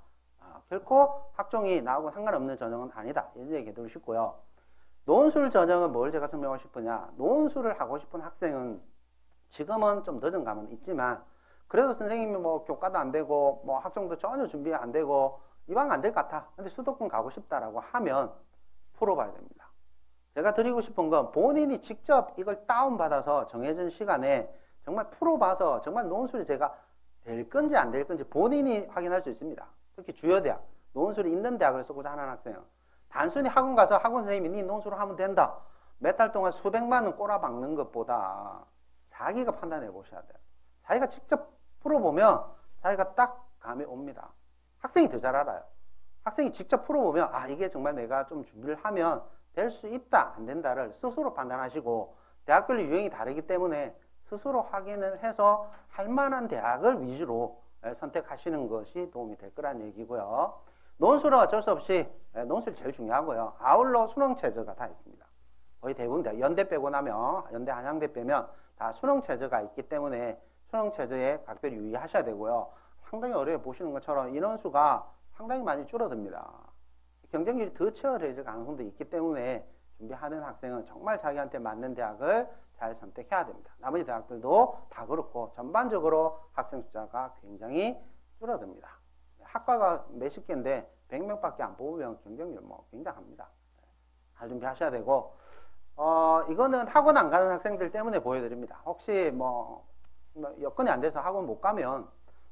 Speaker 2: 결코 학종이 나하고 상관없는 전형은 아니다. 이런 얘기 해두고 싶고요. 논술 전형은 뭘 제가 설명하고 싶으냐. 논술을 하고 싶은 학생은 지금은 좀 늦은 감은 있지만 그래도 선생님이 뭐 교과도 안 되고 뭐 학종도 전혀 준비 안 되고 이왕 안 될 것 같아. 근데 수도권 가고 싶다라고 하면 풀어봐야 됩니다. 제가 드리고 싶은 건 본인이 직접 이걸 다운받아서 정해진 시간에 정말 풀어봐서 정말 논술이 제가 될 건지 안 될 건지 본인이 확인할 수 있습니다. 특히 주요 대학, 논술이 있는 대학을 쓰고자 하는 학생은 단순히 학원 가서 학원 선생님이 네 논술을 하면 된다. 몇 달 동안 수백만 원 꼬라박는 것보다 자기가 판단해 보셔야 돼요. 자기가 직접 풀어보면 자기가 딱 감이 옵니다. 학생이 더 잘 알아요. 학생이 직접 풀어보면 이게 정말 내가 좀 준비를 하면 될 수 있다, 안 된다를 스스로 판단하시고 대학별로 유형이 다르기 때문에 스스로 확인을 해서 할 만한 대학을 위주로 선택하시는 것이 도움이 될 거란 얘기고요. 논술은 어쩔 수 없이 논술이 제일 중요하고요. 아울러 수능체제가 다 있습니다. 거의 대부분 다 연대 빼고 나면 연대 한양대 빼면 다 수능체제가 있기 때문에 수능체제에 각별히 유의하셔야 되고요. 상당히 어려워 보시는 것처럼 인원수가 상당히 많이 줄어듭니다. 경쟁률이 더 치열해질 가능성도 있기 때문에 준비하는 학생은 정말 자기한테 맞는 대학을 잘 선택해야 됩니다. 나머지 대학들도 다 그렇고 전반적으로 학생 숫자가 굉장히 줄어듭니다. 학과가 몇십 개인데 100명밖에 안 뽑으면 경쟁률 굉장합니다. 잘 준비하셔야 되고 이거는 학원 안 가는 학생들 때문에 보여드립니다. 혹시 여건이 안 돼서 학원 못 가면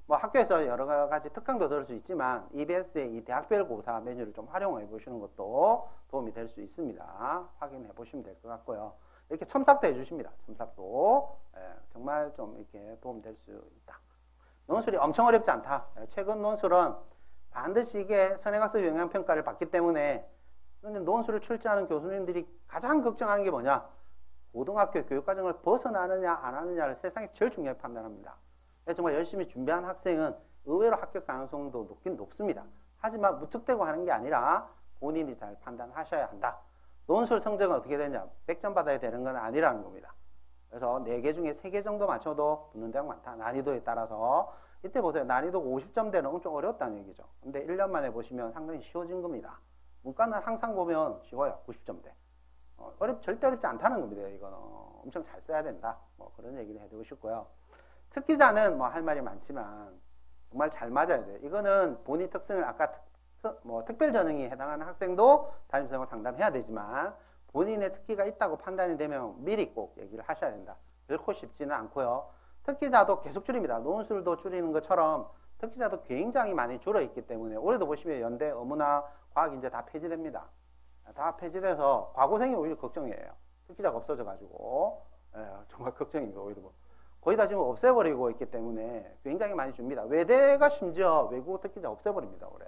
Speaker 2: 학교에서 여러 가지 특강도 들을 수 있지만 EBS의 이 대학별 고사 메뉴를 좀 활용해 보시는 것도 도움이 될 수 있습니다. 확인해 보시면 될 것 같고요. 이렇게 첨삭도 해주십니다. 첨삭도 정말 좀 이렇게 도움될 수 있다. 논술이 엄청 어렵지 않다. 최근 논술은 반드시 이게 선행학습 영향평가를 받기 때문에 논술을 출제하는 교수님들이 가장 걱정하는 게 뭐냐? 고등학교 교육과정을 벗어나느냐 안 하느냐를 세상에 제일 중요하게 판단합니다. 정말 열심히 준비한 학생은 의외로 합격 가능성도 높긴 높습니다. 하지만 무턱대고 하는 게 아니라 본인이 잘 판단하셔야 한다. 논술 성적은 어떻게 되냐? 100점 받아야 되는 건 아니라는 겁니다. 그래서 4개 중에 3개 정도 맞춰도 붙는 대학 많다. 난이도에 따라서. 이때 보세요. 난이도가 50점대는 엄청 어렵다는 얘기죠. 근데 1년 만에 보시면 상당히 쉬워진 겁니다. 문과는 항상 보면 쉬워요. 90점대. 절대 어렵지 않다는 겁니다. 이거는 엄청 잘 써야 된다. 그런 얘기를 해드리고 싶고요. 특기자는 할 말이 많지만 정말 잘 맞아야 돼요. 이거는 본인 특성을 아까 특별 전형에 해당하는 학생도 담임선생님과 상담해야 되지만 본인의 특기가 있다고 판단이 되면 미리 꼭 얘기를 하셔야 된다. 결코 쉽지는 않고요. 특기자도 계속 줄입니다. 논술도 줄이는 것처럼 특기자도 굉장히 많이 줄어 있기 때문에 올해도 보시면 연대, 어문화, 과학 이제 다 폐지됩니다. 다 폐지돼서 과고생이 오히려 걱정이에요. 특기자가 없어져가지고 정말 걱정입니다. 오히려 거의 다 지금 없애버리고 있기 때문에 굉장히 많이 줍니다. 외대가 심지어 외국어 특기자 없애버립니다. 올해.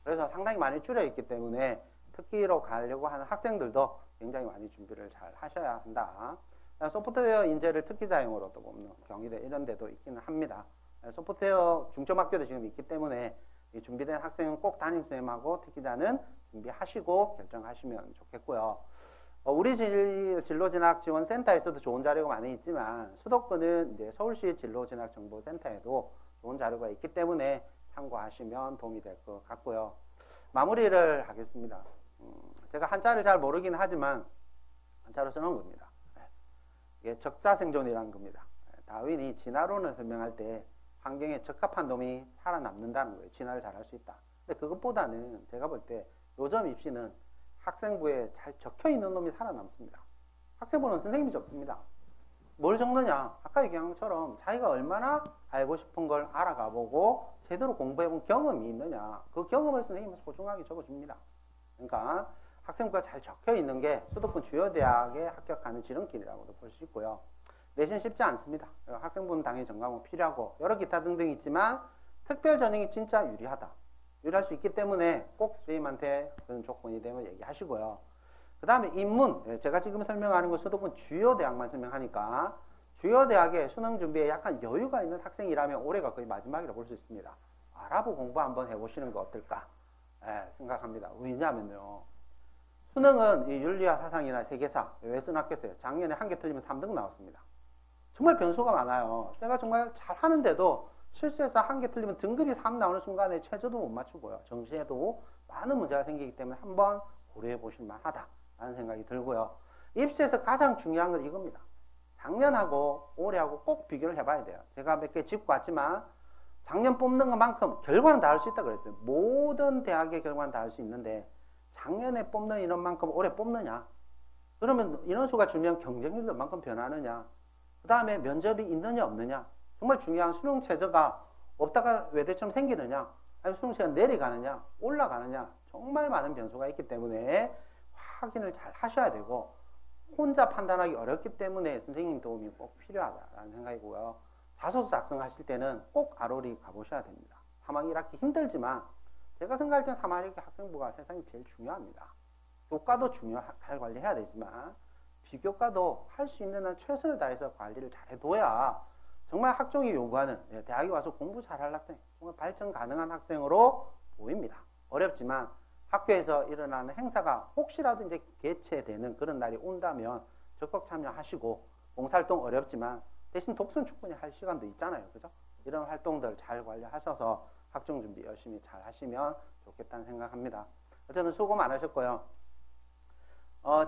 Speaker 2: 그래서 상당히 많이 줄여 있기 때문에 특기로 가려고 하는 학생들도 굉장히 많이 준비를 잘 하셔야 한다. 소프트웨어 인재를 특기자용으로 또 보면 경희대 이런 데도 있기는 합니다. 소프트웨어 중점학교도 지금 있기 때문에 이 준비된 학생은 꼭 담임선생님하고 특기자는 준비하시고 결정하시면 좋겠고요. 우리 진로진학지원센터에서도 좋은 자료가 많이 있지만 수도권은 이제 서울시 진로진학정보센터에도 좋은 자료가 있기 때문에 참고하시면 도움이 될 것 같고요. 마무리를 하겠습니다. 제가 한자를 잘 모르긴 하지만 한자로 써놓은 겁니다. 이게 적자생존이라는 겁니다. 다윈이 진화론을 설명할 때 환경에 적합한 놈이 살아남는다는 거예요. 진화를 잘할 수 있다. 근데 그것보다는 제가 볼 때 요즘 입시는 학생부에 잘 적혀있는 놈이 살아남습니다. 학생부는 선생님이 적습니다. 뭘 적느냐? 아까 얘기한 것처럼 자기가 얼마나 알고 싶은 걸 알아가보고 제대로 공부해본 경험이 있느냐. 그 경험을 선생님은 소중하게 적어줍니다. 그러니까 학생부가 잘 적혀있는 게 수도권 주요 대학에 합격하는 지름길이라고도 볼 수 있고요. 내신 쉽지 않습니다. 학생부는 당연히 전과목 필요하고 여러 기타 등등 있지만 특별 전형이 진짜 유리하다. 유리할 수 있기 때문에 꼭 선생님한테 그런 조건이 되면 얘기하시고요. 그 다음에 인문, 제가 지금 설명하는 건 수도권 주요 대학만 설명하니까 주요 대학의 수능 준비에 약간 여유가 있는 학생이라면 올해가 거의 마지막이라고 볼 수 있습니다. 알아보 공부 한번 해보시는 거 어떨까 생각합니다. 왜냐하면요. 수능은 이 윤리와 사상이나 세계사 왜 쓰놨겠어요? 작년에 한 개 틀리면 3등 나왔습니다. 정말 변수가 많아요. 내가 정말 잘하는데도 실수해서 한 개 틀리면 등급이 3 나오는 순간에 최저도 못 맞추고요. 정시에도 많은 문제가 생기기 때문에 한번 고려해 보실 만하다라는 생각이 들고요. 입시에서 가장 중요한 건 이겁니다. 작년하고 올해하고 꼭 비교를 해봐야 돼요. 제가 몇 개 짚고 왔지만 작년 뽑는 것만큼 결과는 다를 수 있다고 그랬어요. 모든 대학의 결과는 다를 수 있는데 작년에 뽑는 인원만큼 올해 뽑느냐? 그러면 인원수가 줄면 경쟁률도 만큼 변하느냐? 그 다음에 면접이 있느냐 없느냐? 정말 중요한 수능 최저가 없다가 외대처럼 생기느냐? 아니면 수능 최저가 내려가느냐? 올라가느냐? 정말 많은 변수가 있기 때문에 확인을 잘 하셔야 되고 혼자 판단하기 어렵기 때문에 선생님 도움이 꼭 필요하다라는 생각이고요. 자소서 작성하실 때는 꼭 ROL이 가보셔야 됩니다. 3학 1학기 힘들지만 제가 생각할 때는 3학 1학기 학생부가 세상에 제일 중요합니다. 교과도 잘 관리해야 되지만 비교과도 할 수 있는 한 최선을 다해서 관리를 잘 해둬야 정말 학종이 요구하는 대학에 와서 공부 잘할 학생, 정말 발전 가능한 학생으로 보입니다. 어렵지만 학교에서 일어나는 행사가 혹시라도 이제 개최되는 그런 날이 온다면 적극 참여하시고 봉사활동 어렵지만 대신 독선 충분히 할 시간도 있잖아요. 그죠? 이런 활동들 잘 관리하셔서 학종 준비 열심히 잘 하시면 좋겠다는 생각합니다. 어쨌든 수고 많으셨고요.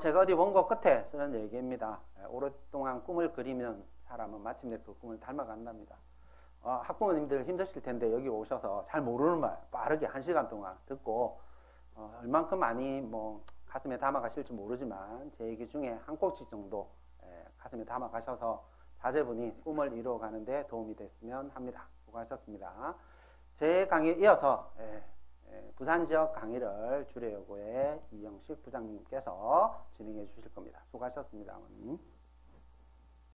Speaker 2: 제가 어디 원고 끝에 쓰는 얘기입니다. 오랫동안 꿈을 그리면 사람은 마침내 그 꿈을 닮아간답니다. 학부모님들 힘드실 텐데 여기 오셔서 잘 모르는 말 빠르게 1시간 동안 듣고 얼만큼 많이 뭐 가슴에 담아가실지 모르지만 제 얘기 중에 한 꼭지 정도 가슴에 담아가셔서 자제분이 꿈을 이루어가는데 도움이 됐으면 합니다. 수고하셨습니다. 제 강의에 이어서 부산 지역 강의를 주례여고의 이영식 부장님께서 진행해 주실 겁니다. 수고하셨습니다. 어머님.